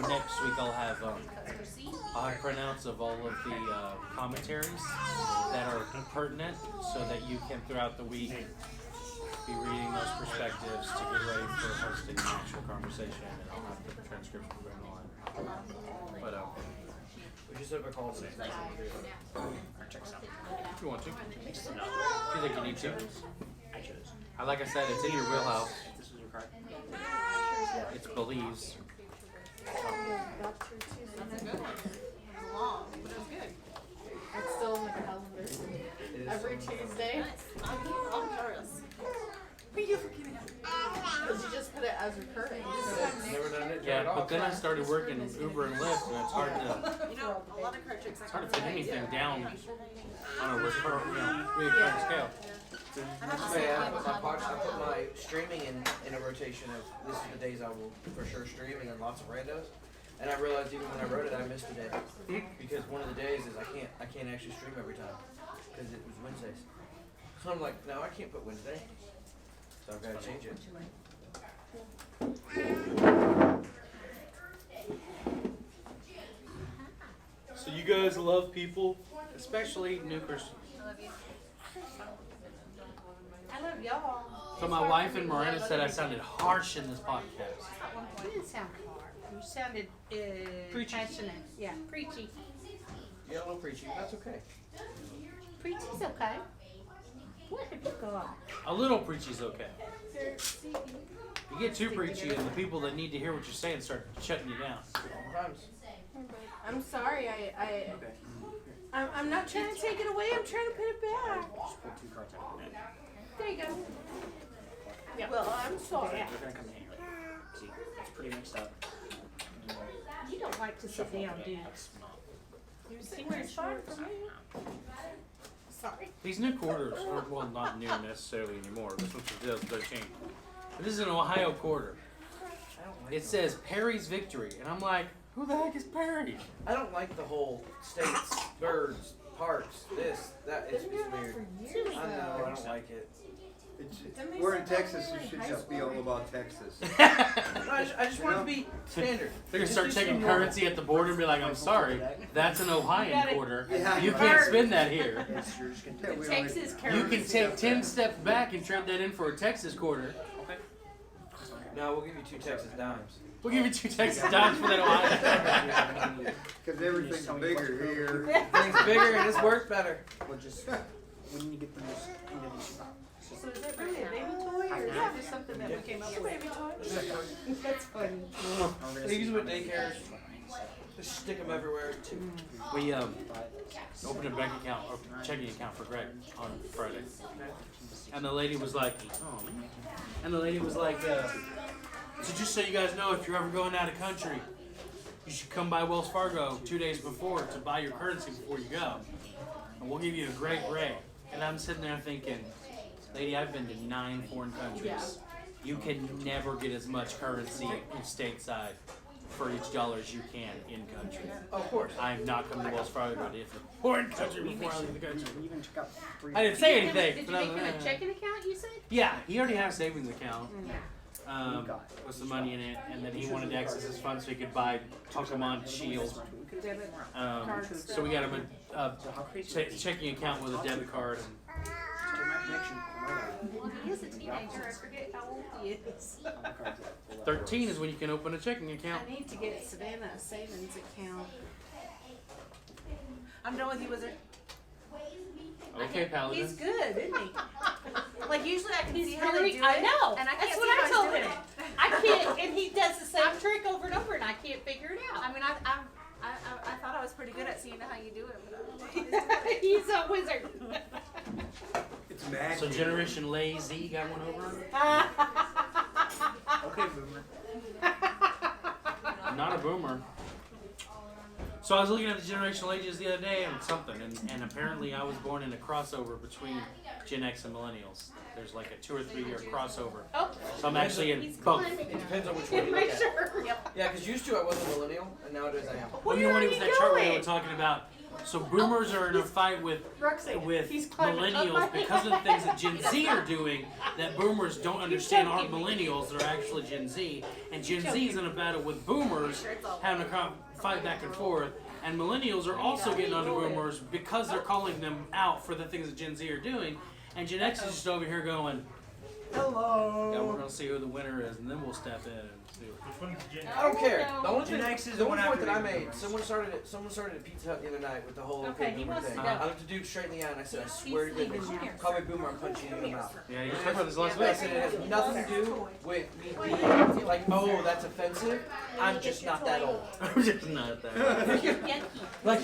Next week I'll have printouts of all of the commentaries that are pertinent, so that you can throughout the week be reading those perspectives to get ready for hosting an actual conversation, and I'll have the transcription going on. But We just have a call today. Check this out. if you want to, if Mix it up. you think you need to, I chose. like I said, it's in your wheelhouse. This is your card. It's believes. That's a good one. It was long, but it was good. It's still in the calendar. Every Tuesday. I'm curious. Because you just put it as recurring. Never done it. Yeah, that, but then I started working Uber and Lyft, and it's hard to You know, a lot of card tricks I it's hard to can fit do. anything down on a recurring scale. Today I put my streaming in a rotation of this is the days I will for sure stream and then lots of randos. And I realized even when I wrote it I missed a day. Because one of the days is I can't actually stream every time. Because it was Wednesdays. So I'm like, no, I can't put Wednesday. So I've got to change it. So you guys love people, especially new Christians. I love you. I love y'all. So my wife and Miranda said I sounded harsh in this podcast. You didn't sound hard. You sounded Preachy. passionate. Yeah, preachy. Yeah, a little preachy, but that's okay. Preachy's okay. What have you got? A little preachy's okay. You get too preachy, and the people that need to hear what you're saying start shutting you down. Sometimes. I'm sorry, I'm not trying to take it away, I'm trying to put it back. Just pull 2 cards out. There you go. Yeah. Well, I'm sorry. They're gonna come in here. See, it's pretty mixed up. You don't like to sit down, do you? You're sitting there fine for me. Sorry. These new quarters are, well, not new necessarily anymore. This one's they're changed. This is an Ohio quarter. It says Perry's Victory, and I'm like, who the heck is Perry? I don't like the whole states, birds, parks, this, that. It's weird. I know, I don't like it. We're in Texas, it should just be all about Texas. No, I just want it to be standard. They're gonna Just start do taking something currency at the border and be like, I'm sorry, that's an Ohioan quarter. Yeah. You can't spend that here. Yes, you're just gonna Yeah, we don't Texas need- currency. You can take 10 steps back and trade that in for a Texas quarter. No, we'll give you 2 Texas dimes. We'll give you 2 Texas dimes for that Ohio. Cause everything's bigger here. Things bigger and this works better. We'll just, when you get these into these. So is it really a baby toy, or is that just something that we came up with? Baby toy? That's funny. They use them at daycares. Just stick them everywhere. We opened a bank account or checking account for Greg on Friday, and the lady was like, "Oh man," and the lady was like, "So just so you guys know, if you're ever going out of country, you should come by Wells Fargo 2 days before to buy your currency before you go, and we'll give you a great rate." And I'm sitting there thinking, lady, I've been to 9 foreign countries. You can never get as much currency stateside for each dollar as you can in country. Of course. I'm not coming to Wells Fargo to different foreign country before I leave the country. We even took out 3. I didn't say anything. Did you but make I'm him like, a checking account, you said? Yeah, he already has a savings account Yeah. with some money in it, and then he wanted to access his funds so he could buy Pokemon Shield. Debit So we got him a checking account with a debit card. Well, he is a teenager. I forget how old he is. 13 is when you can open a checking account. I need to get Savannah a savings account. I'm done with you, Wizard. Okay, Paladin. He's good, isn't he? Like usually I can He's see how very, they do I it. know. And I can't That's see what how I he's told doing him. it. I can't, and he does the same trick over and over, and I can't figure it I out. mean, I thought I was pretty good at seeing how you do it, but I don't know how he's doing it. He's a wizard. It's magic. So Generation Lazy got one over? Okay, boomer. I'm not a boomer. So I was looking at the generational ages the other day and something, and apparently I was born in a crossover between Gen X and Millennials. There's like a 2 or 3 year crossover. Oh, So I'm actually in he's both. climbing. It depends on which one you Make look at. sure. Yeah, because used to I was a millennial, and nowadays I am. Well, you know what it was that chart where they were talking about? So boomers are in a fight with He's climbing up my millennials because of the things that Gen Z are doing that boomers don't understand aren't millennials, they're actually Gen Z. And Gen Z is in a battle with boomers having a fight back and forth. And millennials are also getting on the boomers because they're calling them out for the things that Gen Z are doing. And Gen X is just over here going, Hello. yeah, we're going to see who the winner is, and then we'll step in and see. Which one's Gen I don't care. The only Gen thing, X is the the one one point after that I the made, someone started at Pizza Hut the other night with the whole Okay, he boomer wants thing. to go. I looked the dude straight in the eye and I said, I swear to goodness, call me boomer, I'm punching you in the mouth. Yeah, you talked about this last I week. said it has nothing to do with me being like, oh, that's offensive. I'm just not that old. I'm just not that. Like,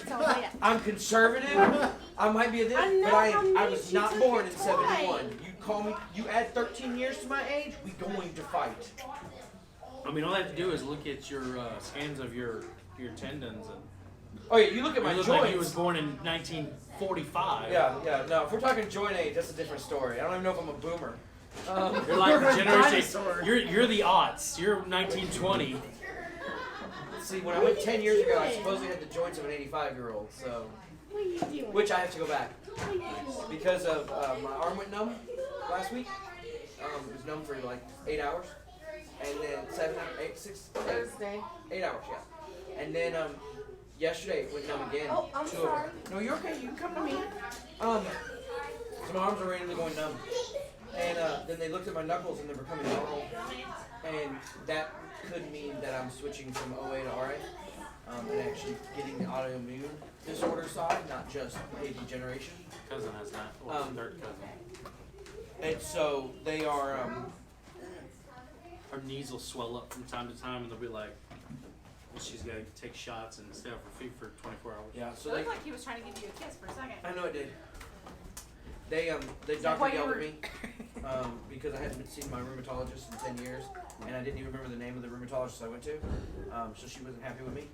I'm conservative. I might be a this, but I was not born in '71. You call me, you add 13 years to my age, we going to fight. I mean, all I have to do is look at your scans of your tendons, and Oh yeah, you look at my you look joints. like you was born in 1945. Yeah, yeah. No, if we're talking joint age, that's a different story. I don't even know if I'm a boomer. You're like the generation. Dinosaur. You're the aughts. You're 1920. See, when I went 10 years ago, I supposedly had the joints of an 85-year-old. So, which I have to go back because of my arm went numb last week. It was numb for like 8 hours, and then Thursday. 8 hours, yeah. And then yesterday it went numb again. Oh, I'm 2 of them. sorry. No, you're okay. You can come to me. So my arms are randomly going numb, and then they looked at my knuckles and they're becoming normal, and that could mean that I'm switching from OA to RA, and actually getting the autoimmune disorder side, not just a degeneration. Cousin has that. Well, third cousin. And so they are. Her knees will swell up from time to time, and they'll be like, she's got to take shots and stay off her feet for 24 hours. Yeah. So It they. looked like he was trying to give you a kiss for a second. I know it did. They that doctor why you yelled at were- me because I hadn't been seeing my rheumatologist in 10 years, and I didn't even remember the name of the rheumatologist I went to. So she wasn't happy with me.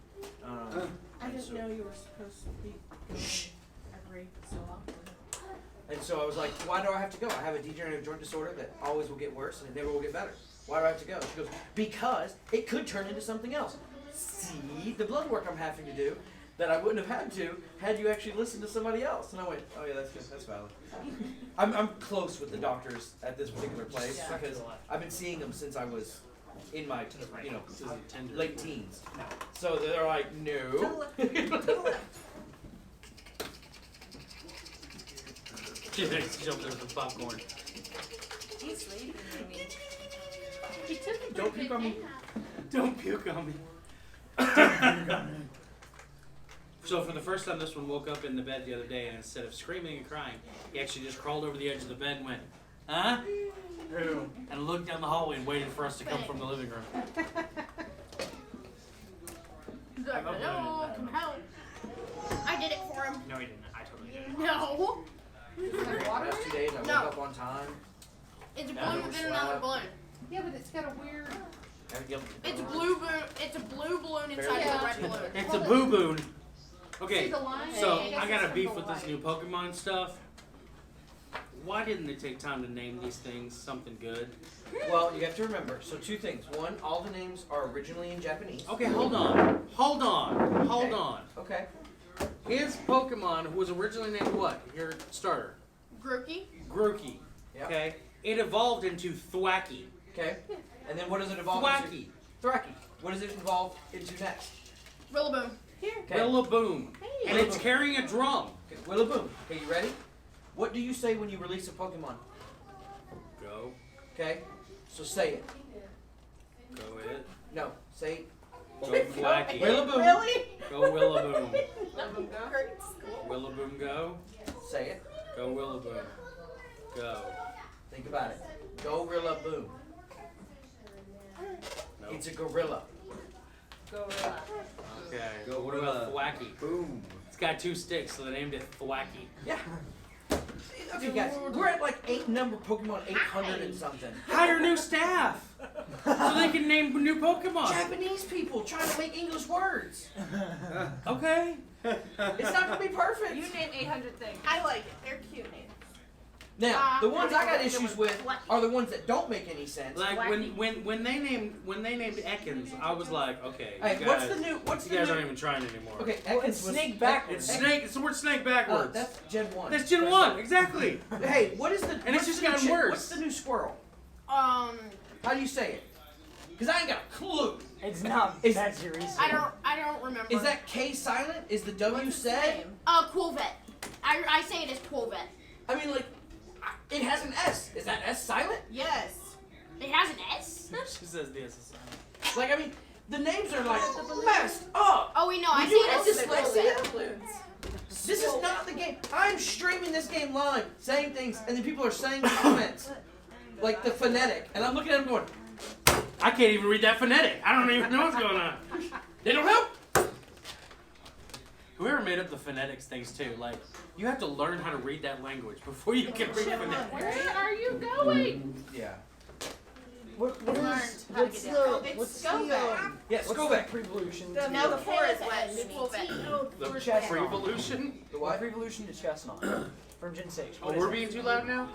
I and didn't so- know you were supposed to be Shh. agree so often. And so I was like, why do I have to go? I have a degenerative joint disorder that always will get worse and it never will get better. Why do I have to go? She goes, because it could turn into something else. See the blood work I'm having to do that I wouldn't have had to had you actually listened to somebody else. And I went, oh yeah, that's good. That's valid. I'm close with the doctors at this particular place because I've been seeing them since I was in my, late teens. So they're like, no. She jumped over the popcorn. He's sleeping, maybe. He took a Don't puke on me. Don't puke on me. So for the first time, this one woke up in the bed the other day, and instead of screaming and crying, he actually just crawled over the edge of the bed and went, huh? And looked down the hallway and waited for us to come from the living room. He's like, hello, can help. I did it for him. No, he didn't. I totally did it. No. The last 2 days I woke No. up on time. It's a Yeah, balloon it was within another swell. balloon. Yeah, but it's got a weird. It's a blue balloon. It's a blue balloon inside Yeah. of a red balloon. It's a boo-boon. See Okay, the line? so I guess I got a it's beef from with the this new Pokemon stuff. Why didn't they take time to name these things something good? Well, you have to remember. So 2 things. One, all the names are originally in Japanese. Okay, hold on. Hold Okay. on. Okay. His Pokemon was originally named what? Your starter. Grookey. Grookey. Yep. Okay. It evolved into Thwacky. Okay. And then what does it evolve Thwacky. into? Thwacky. What does it evolve into next? Rillaboom. Here. Okay. Rillaboom. Hey. And it's carrying a drum. Okay. Willaboom. Okay, you ready? What do you say when you release a Pokemon? Go. Okay. So say it. Go it. No. Say Go Thwacky. Willaboom. Really? Go Willaboom. Great school. Willaboom go. Say it. Go Willaboom. Go. Think about it. Gorilla-boom. Nope. It's a gorilla. Gorilla. Okay. Go What about Thwacky? Boom. It's got 2 sticks, so they named it Thwacky. Yeah. Okay, guys, we're at like number Pokemon 800 and something. Hire new staff so they can name new Pokemon. Japanese people trying to make English words. Okay. It's not gonna be perfect. You name 800 things. I like it. They're cute names. Now, the ones I got issues with are the ones that don't make any sense. Like when they named Ekans, I was like, okay, Hey, you what's guys, the new? What's you the guys new? aren't even trying anymore. Okay, Well, Ekans it's was snake backwards. It's snake. It's the word snake backwards. That's Gen 1. That's Gen 1, exactly. Hey, what is the? And it's what's just the new gotten chi- worse. What's the new squirrel? Um, How do you say it? Because I ain't got a clue. It's not. Is- That's your reason. I don't remember. Is that K silent? Is the W What's its said? name? Quilvet. I say it as Quilvet. I mean, like, it has an S. Is that S silent? Yes. It has an S. She says the SSI. Like, I mean, the names are like messed up. Oh wait, no, I Would say you it have as dyslexia? Quilvet. This is not the game. I'm streaming this game live, saying things, and then people are saying the comments, like the phonetic, and I'm looking at them going, I can't even read that phonetic. I don't even know what's going on. they don't help. Whoever made up the phonetics things too, like you have to learn how to read that language before you can read phonetics. Where are you going? Yeah. Learned how to What's get the, down. what's Go the, back. Yeah, what's go the back. prevolution The, to now the floor is wet. You pull back. The chestnut? Revolution? The What? what? Revolution to chestnut from Gen 6. Oh, What is we're it? being too loud now?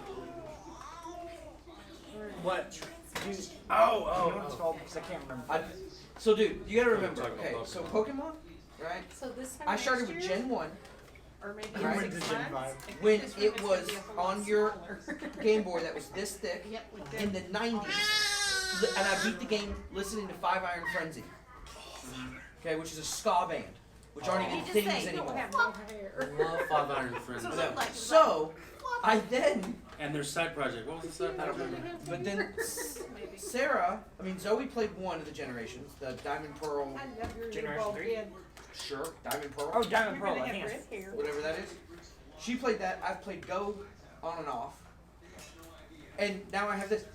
What? Dude, Oh, it's called because I can't remember. So, dude, you gotta remember. Talking about Okay, Pokemon. so Pokemon, right? So this time I started next with year, Gen 1 or maybe Right. in Went 6 to Gen months. 5. when This it room is was gonna be a whole on lot your smaller. Game Boy that was this thick Yep, we did. in the 90s. And I beat the game listening to Five Iron Frenzy. Okay, which is a ska band, which aren't You even just things say, You don't anymore. have no hair. Love Five Iron Friends. So No. look like- So, I then, And their side project. What was the side project? but then Zoe played one of the generations, the Diamond Pearl, I love your Generation bald 3? head. sure, Diamond Pearl, Oh, Diamond You're Pearl. gonna I think have it's red hair. whatever that is. She played that, I've played Go on and off. And now I have this.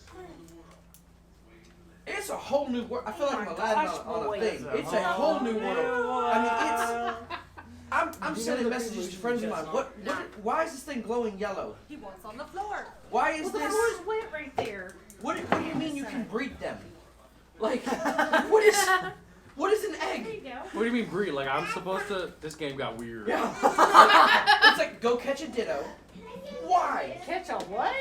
It's a whole new world. I feel like I'm Aladdin on a thing. It's a whole new world. I mean, I'm sending messages to friends of mine. Why is this thing glowing yellow? He wants on the floor. Why is Well, the this? floor's wet right there. What do you mean you can breed them? Like, what is an There egg? you go. What do you mean breed? Like I'm supposed to? This game got weird. Yeah. It's like go catch a ditto. Why? Catch a what?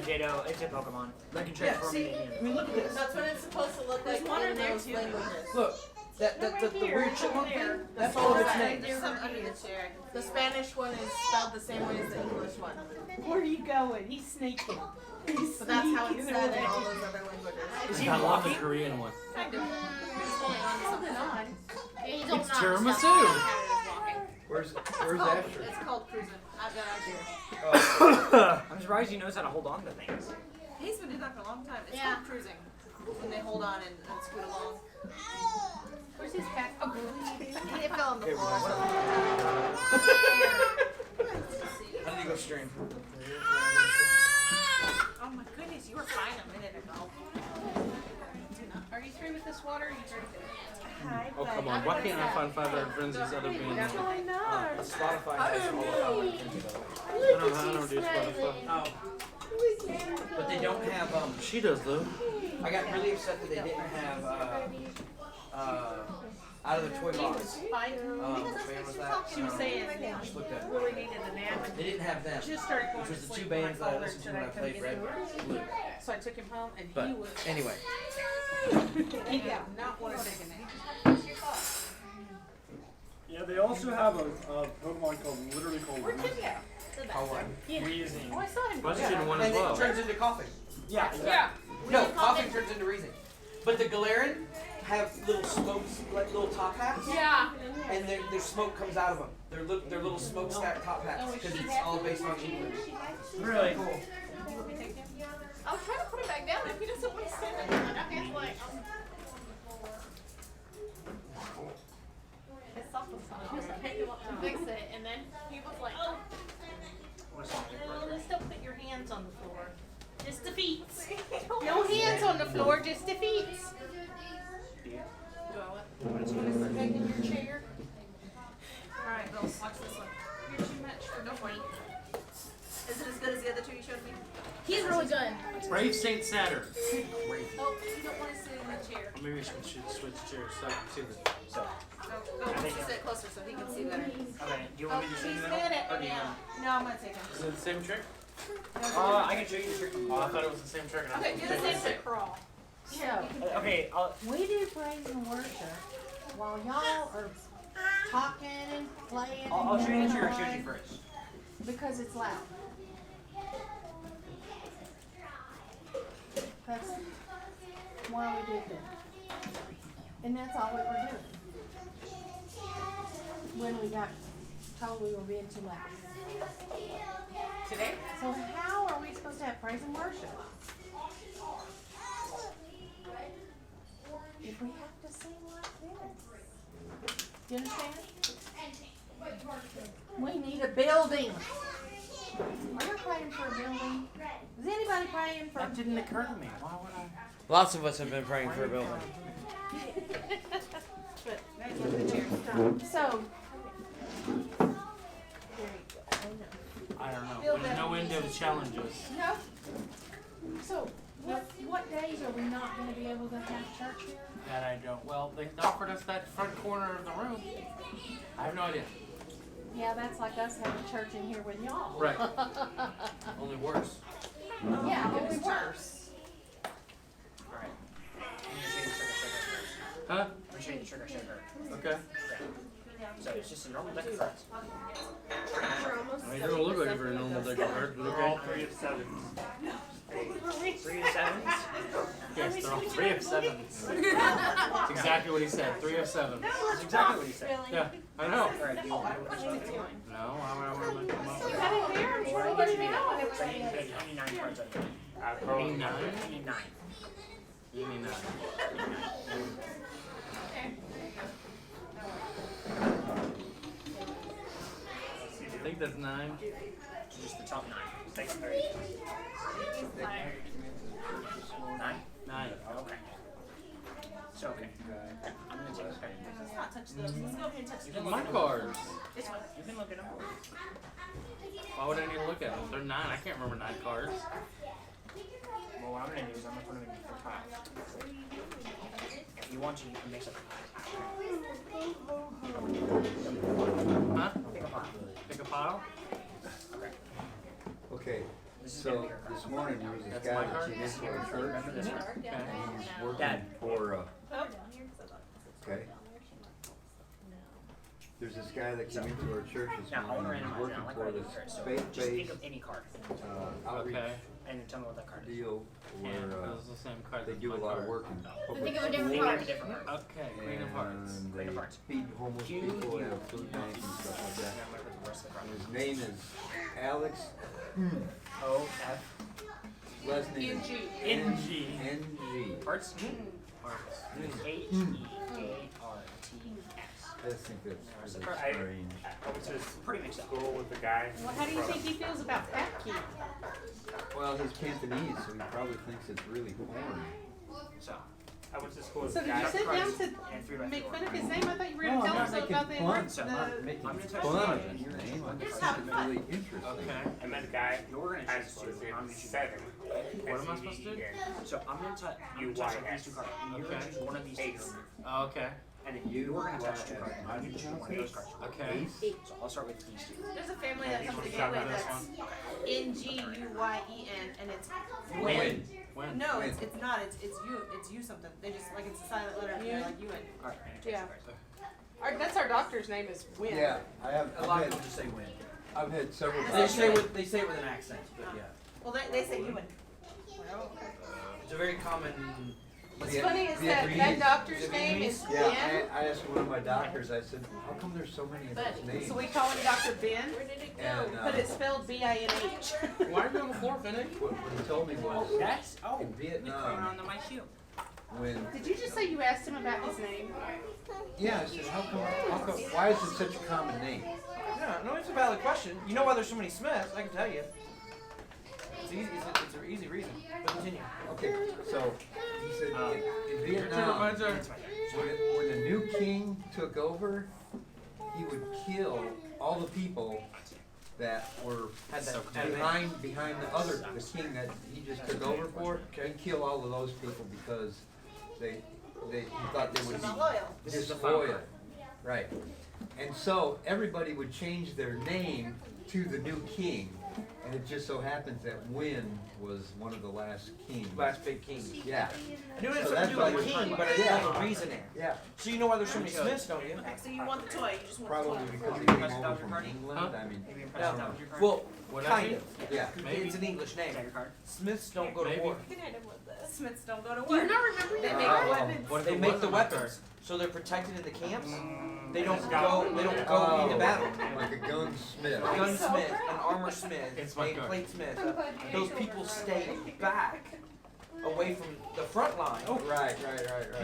Ditto. It's a Pokemon. They can Yeah. transform See, into I mean, look at this. That's what it's supposed to look There's like one in in there those too. languages. Look, the Right here, weird right chipmunk there. thing. That's all of its names. There's some under the chair. The Spanish one is spelled the same way as the English one. Where are you going? He's sneaking. He's But that's how it's sneaking said in away. all those other languages. Is he I love the walking? Korean one. Kind of. He's holding on to Holding something. on. It's tiramisu. Where's Called- Asher? It's called cruising. I've got out here. I'm surprised he knows how to hold on to things. He's been doing that for a long time. It's Yeah. called cruising. When they hold on and scoot along. Where's his cat? Oh, He fell on the floor. How did he go stream? Oh my goodness, you were fine a minute ago. are you through with this water? Or are you drinking it? Hi, Oh come on! Why can't I find Five Iron Friends these other bands? Why not? Spotify has all of it. I don't do Spotify. Oh. But they don't have She does though. I got really upset that they didn't have out of the toy box. Fine. What band was that? She was saying Just looked at it. really needed a nap. They didn't have them. Just started going Which was to the sleep two when bands that I called her listened to and when I said I played couldn't Red get Blue. So I took him home and But he was anyway, he did not want to take a nap. Yeah, they also have a Pokemon called Where'd you go? how what? Wheezing. Oh, I saw him. Question one And as well. it turns into coughing. Yeah, Yeah. No, coughing turns into wheezing. But the Galarian have little smokes, like little top hats. Yeah. And their smoke comes out of them. They're little smokestack top hats because it's all based on England. Really? Cool. I was trying to put it back down if he doesn't want to stand it. I was like, his sock was on. I was like, hey, you want to fix it? And then he was like, oh. Let's don't put your hands on the floor. Just the feet. No hands on the floor, just the feet. Do I what? Want to sit back in your chair? Alright, Bill, watch this one. You're too much for No point. Is it as good as the other two you showed me? He's really good. Brave Saint Saturn. Oh, you don't want to sit in the chair. Or maybe we should switch chairs so I can see the. So, Go sit closer so he can see better. okay. Do you want me to see He's the good middle? at Or do you it. want? No, I'm gonna take him. Is it the same trick? I can show you the trick. Oh, I thought it was the same trick. And I Okay, was do the supposed to same take it. Crawl. So, Okay, we do praise and worship while y'all are talking and playing. I'll show you the trick I and showed you first. because it's loud. That's why we did that. And that's all we were doing. When we got told we were being too loud. Today? So how are we supposed to have praise and worship? If we have to sing like this. You understand? We need a building. Are you praying for a building? Is anybody praying for? That didn't occur to me. Why would I? Lots of us have been praying for a building. But that's what the chair. So. There you go. I don't know. Build There's that no end to the challenges. No. So What days are we not gonna be able to have church here? That I don't. Well, they offered us that front corner of the room. I have no idea. Yeah, that's like us having church in here with y'all. Right. Only worse. Yeah, only worse. Alright. I'm gonna show you the sugar first. Huh? I'm gonna show you the sugar. Okay. So it's just a normal deck of cards. I mean, it don't look like a very normal deck of cards, but They're all okay. 3 of 7s. 3 of 7s. Yes, they're all 3 of 7s. That's exactly what he said. 3 of 7. That's exactly what he said. Yeah, I know. Alright, do you want which one do you want? No, I want to come up. You got it there, I'm Well, sure I you want get you it to out. so you need 9 cards on you. You need 9? You need 9. You need 9. I think that's 9. Just the top 9. Thanks, 9? 9. Okay. So, okay. I'm gonna take a pen. Let's not touch those. Let's go ahead and touch those. My cards. This one. You can look at them. Why would I need to look at them? They're 9. I can't remember 9 cards. Well, what I'm gonna do is I'm gonna put them in for 5. If you want to, you can mix up the 5. Huh? Pick a 5. Pick a pile? Okay. Okay, This is gonna so be your card. this morning there was this That's guy my that card? came into our church Remember this one? Okay. and he's working Dad. for, Oh. okay? There's this guy that came into our church this Now, I want to morning, he's randomize it. I working like for random this cards. So just think faith-based, of any card outreach Okay. and tell me what that card is. deal Yeah, where, those are the same cards they as do my a lot of card. work in public think of a different Think schools. of a different card. Okay, Queen of Hearts. And Queen of they Hearts. feed homeless Q, people, U. they have food banks and stuff like that. Yeah, I'm gonna put the rest of the And cards. his name is Alex, O, F, last name is NG. NG. Hearts. Hearts. H-E-A-R-T-S. I just think that's really I- strange. I went to Pretty mixed up. school with the guy. Well, how do you think he feels about Fat Key? Well, he's Cantonese, so he probably thinks it's really foreign. So, I went to school with So the did guy. you sit down and to 3 by make 4. fun of his name? I thought you were No, gonna I'm tell not us about the making words. fun. The Making I'm gonna touch fun of the- his name, I Just just having think it's fun. really interesting. Okay. I met a guy. You're gonna I choose was two. I'm in gonna choose 7. What am I supposed to do? So I'm gonna touch these 2 cards. You're gonna choose one of these 2. Oh, okay. And then you're gonna touch 2 cards. I'm gonna choose one of those cards. Okay. So I'll start with these 2. There's a family that comes Start together with this that's one. N-G-U-Y-E-N, and it's When? When? No, When? it's not. It's you something. They just like it's a silent letter. And they're like you and. Alright. Yeah. That's our doctor's name is Win. Yeah, I have, A lot of people just say win. I've had several. They doctors- say they say it with an accent, but yeah. Well, they say you and. It's a very common. What's Viet- funny is that Vietnamese. doctor's name is Yeah, Ben, I asked one of my doctors, I said, how come there's so many of his names? so we call him Dr. Ben, And, but it's spelled B-I-N-H. Why are you on the floor, Finnick? what he told me was, That's in Vietnam, on my shoe. when, Did you just say you asked him about his name? yeah, I said, how come, why is it such a common name? Yeah, no, it's a valid question. You know why there's so many Smiths? I can tell you. It's easy. It's an easy reason. But continue. Okay, so, he said, in Your turn, Vietnam, my turn. when the new king took over, he would kill all the people that were Had that behind the king that he just took over for. He'd kill all of those people because he thought they would be Disloyal. This is the final disloyal. card. Right. And so everybody would change their name to the new king. And it just so happens that Win was one of the last kings. Last big king. Yeah. I knew it had So something to that's do why with we're- king, but I didn't know the reasoning. Yeah. So you know why there's so many Smiths, don't you? Okay, so you want the toy. You just want Probably the toy. because he Press came it over down from your card. England. Huh? I mean, Maybe No. press down with your card. Well, What kind I of. yeah. Maybe. It's an English name. Is that your card? Smiths don't go to Maybe. war. You can hit him with this. Smiths don't go to Do you work. not remember They that? make Oh. weapons. What if They it make wasn't the my weapons, so they're protected in the camps. Mm, They don't it's go. got- They don't go into battle. Like a gunsmith. A gunsmith, an armor smith, It's my a card. platesmith. Those people stay back, away from the front line, Right.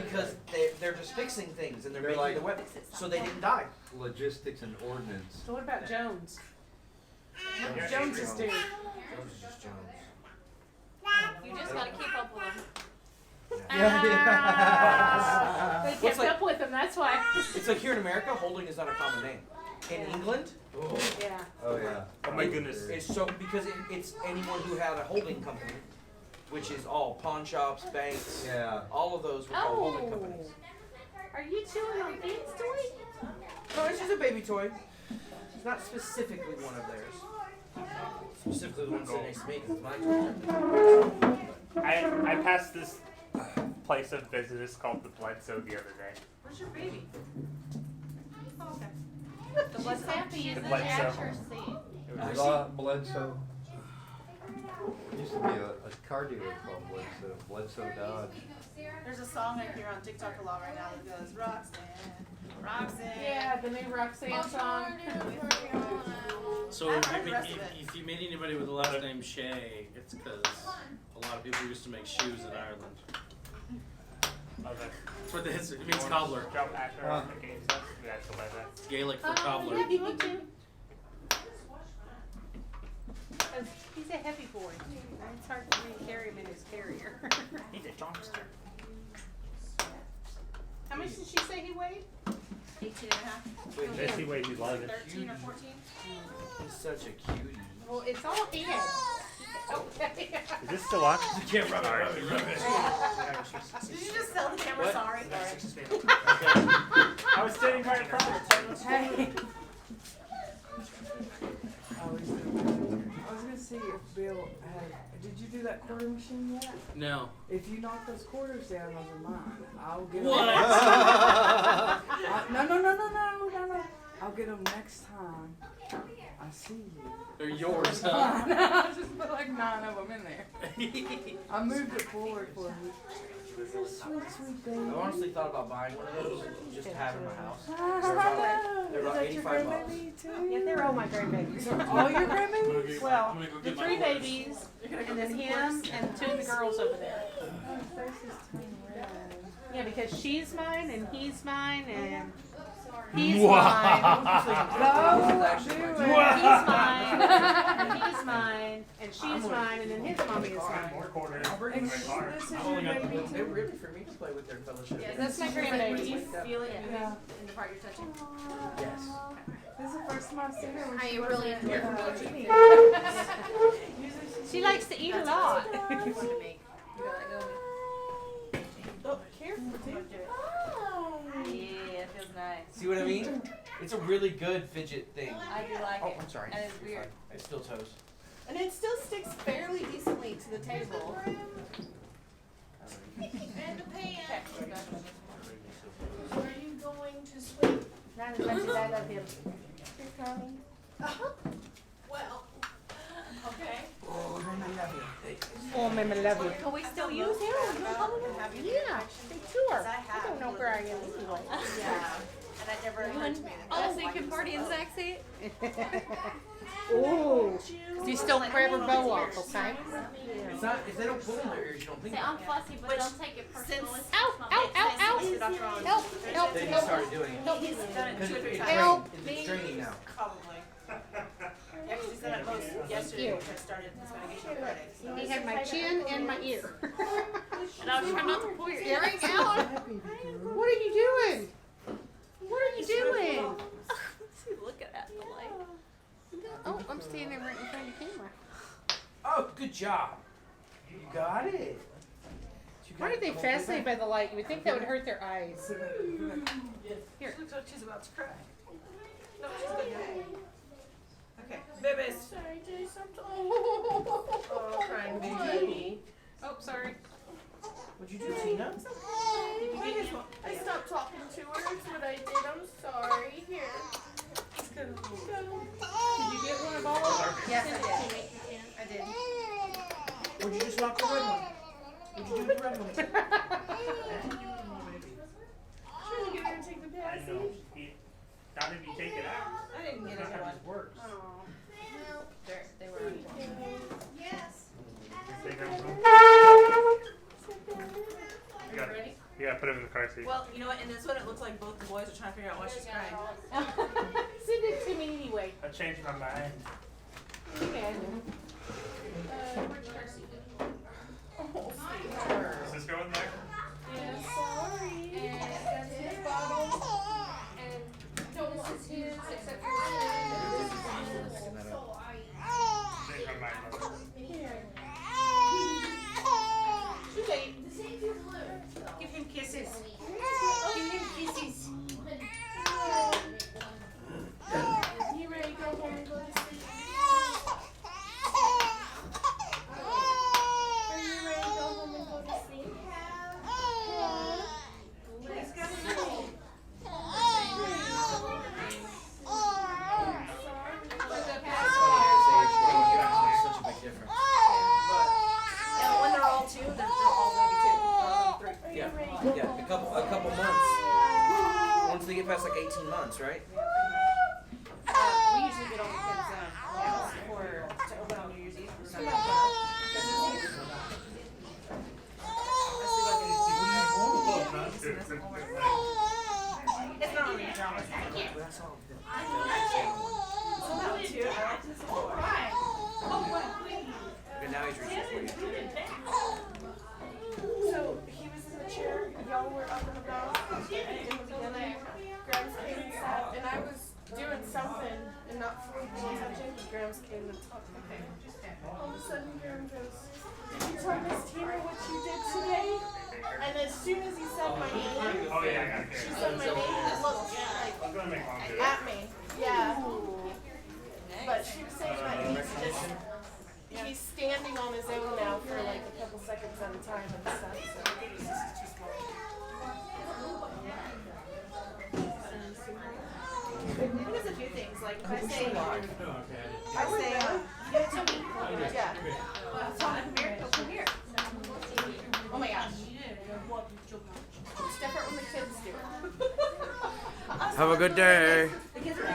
because they're just fixing things and they're They're making like- the weapons, so they didn't die. Logistics and ordnance. So what about Jones? Yeah, Jones is dude. Jones is just Jones. You just gotta keep up with them. Ah, they What's kept like- up with him, that's why. It's like here in America, holding is not a common name. In England, Yeah. Oh, yeah. Oh my goodness. it's so because it's anyone who had a holding company which is all pawn shops, banks. Yeah. All of those were called holding companies. Are you chewing on Ben's toy? No, it's just a baby toy. It's not specifically one of theirs. Specifically the one sitting next to me, 'cause it's my toy. I passed this place of business called the Bledsoe the other day. Where's your baby? Oh, okay. The blood's happy. The Bledsoe. It was just, Bledsoe. There used to be a car dealer called Bledsoe. Bledsoe Dodge. There's a song I hear on TikTok a lot right now that goes, Roxanne, Roxanne. Yeah, the new Roxanne song. So I've if heard you, the rest of it. if you meet anybody with the last name Shay, it's because a lot of people used to make shoes in Ireland. okay. For this, it means cobbler. Jump after the game stuff. That's the way that. It's Gaelic for cobbler. Yeah, if you want to. 'Cause he's a heavy boy. It's hard for me to carry him in his carrier. He's a jonkster. How much did she say he weighed? 18 and a half. Wait, let's see what he's loving. 13 or 14? He's such a cutie. Well, it's all head. Okay. Is this still on? You can't rub Sorry. it, rub it. Did you just tell the camera What? sorry? I was standing right in front of it. Hey. I was gonna see if Bill had. Did you do that quarter machine yet? No. If you knock those quarters down, those are mine. I'll get What? No. I'll get them next time. I see you. They're yours, huh? I just put like 9 of them in there. I moved it forward for you. Sweet baby. I've honestly thought about buying one of those just to have in my house. They're Is about that your 85 bucks. grandbaby too? Yeah, they're all my grandbabies. All your grandbabies? Well, the 3 babies, and then him, and 2 of the girls over there. Oh, his face is tiny red. Yeah, because she's mine, and he's mine, and he's mine. Don't do He's it. mine, and he's mine, and she's mine, and then his mommy is More mine. quarters. And this is your baby They too. were ready for me to play with their fellowship. Yeah, That's my Do you grandbaby. feel it moving Yeah. in the part you're touching? Yes. This is the first time I've seen her when I she really wasn't enjoy eating. She likes to eat a lot. You want to make. You gotta go. Oh, careful, too. Yeah, it feels nice. See what I mean? It's a really good fidget thing. I do like Oh, it. I'm sorry. And it's weird. It's still toast. And it still sticks fairly decently to the table. And the pan. Are you going to sleep? Not as much as I love him. You're coming. Well, okay. Oh, Mama, love you. Can we still use him? Yeah, they tour. I don't know where I am anyway. Yeah. And that never occurred to me. Oh, so you can party in Zach's seat? Ooh. Just don't grab her bow off, okay? It's not, if they don't pull in their ears, you don't think Say, about I'm it. fussy, but don't take it personally. Ow, ow, ow, ow. Help, Then you help, started doing it. help. He's done it Because 2 or 3 it's times. Help it's draining now. Probably. Yeah, 'cause he's done it most yesterday when I started his medication on Friday. He had my chin and my ear. And I was trying not to pull your earring out. What are you doing? What are you doing? Look at that, the light. Oh, I'm standing right in front of the camera. Oh, good job. You got it. Why are they fascinated by the light? You would think that would hurt their eyes. Here. Looks like she's about to cry. No, she's good. Okay, babies. Sorry, Jason. Oh, crying baby. Oh, sorry. What'd you do, Tina? I stopped talking to her. That's what I did. I'm sorry. Here. Did you get one of all? Yes, I did. What'd you just knock the red one? What'd you do with the red one? Should we get her to take the I know. Not if you take it out. I didn't get That's anyone. how this works. They were on Yes. They don't know. Are you ready? You gotta put him in the car seat. Well, you know what? In this one, it looks like both the boys are trying to figure out why she's crying. Send it to me anyway. I changed my mind. Okay. Where's your seat? Does this go in there? Yeah, sorry. And that's his bottle. And this is his, except for this. Changed my mind. Here. a couple months. Once they get past like 18 months, right? We usually get all the kids to open on New Year's Eve. So it's not really drama. So that was cute. I like this one. Okay, now he's reaching for you. So he was in the chair, y'all were up and about in the beginning. Grams came and sat, and I was doing something and not fully paying attention. Grams came and talked to me. All of a sudden, Graham goes, "Did you tell Miss Tina what you did today?" And as soon as he said my name, Oh yeah, she said my name and looked like I'm gonna make mom do it. at me. Yeah. But she was saying that he's standing on his own now for like a couple seconds at a time and stuff. There's a few things, like if I say, Yeah. come here, come here. Oh my gosh. It's different when the kids do it. Have a good day. The kids are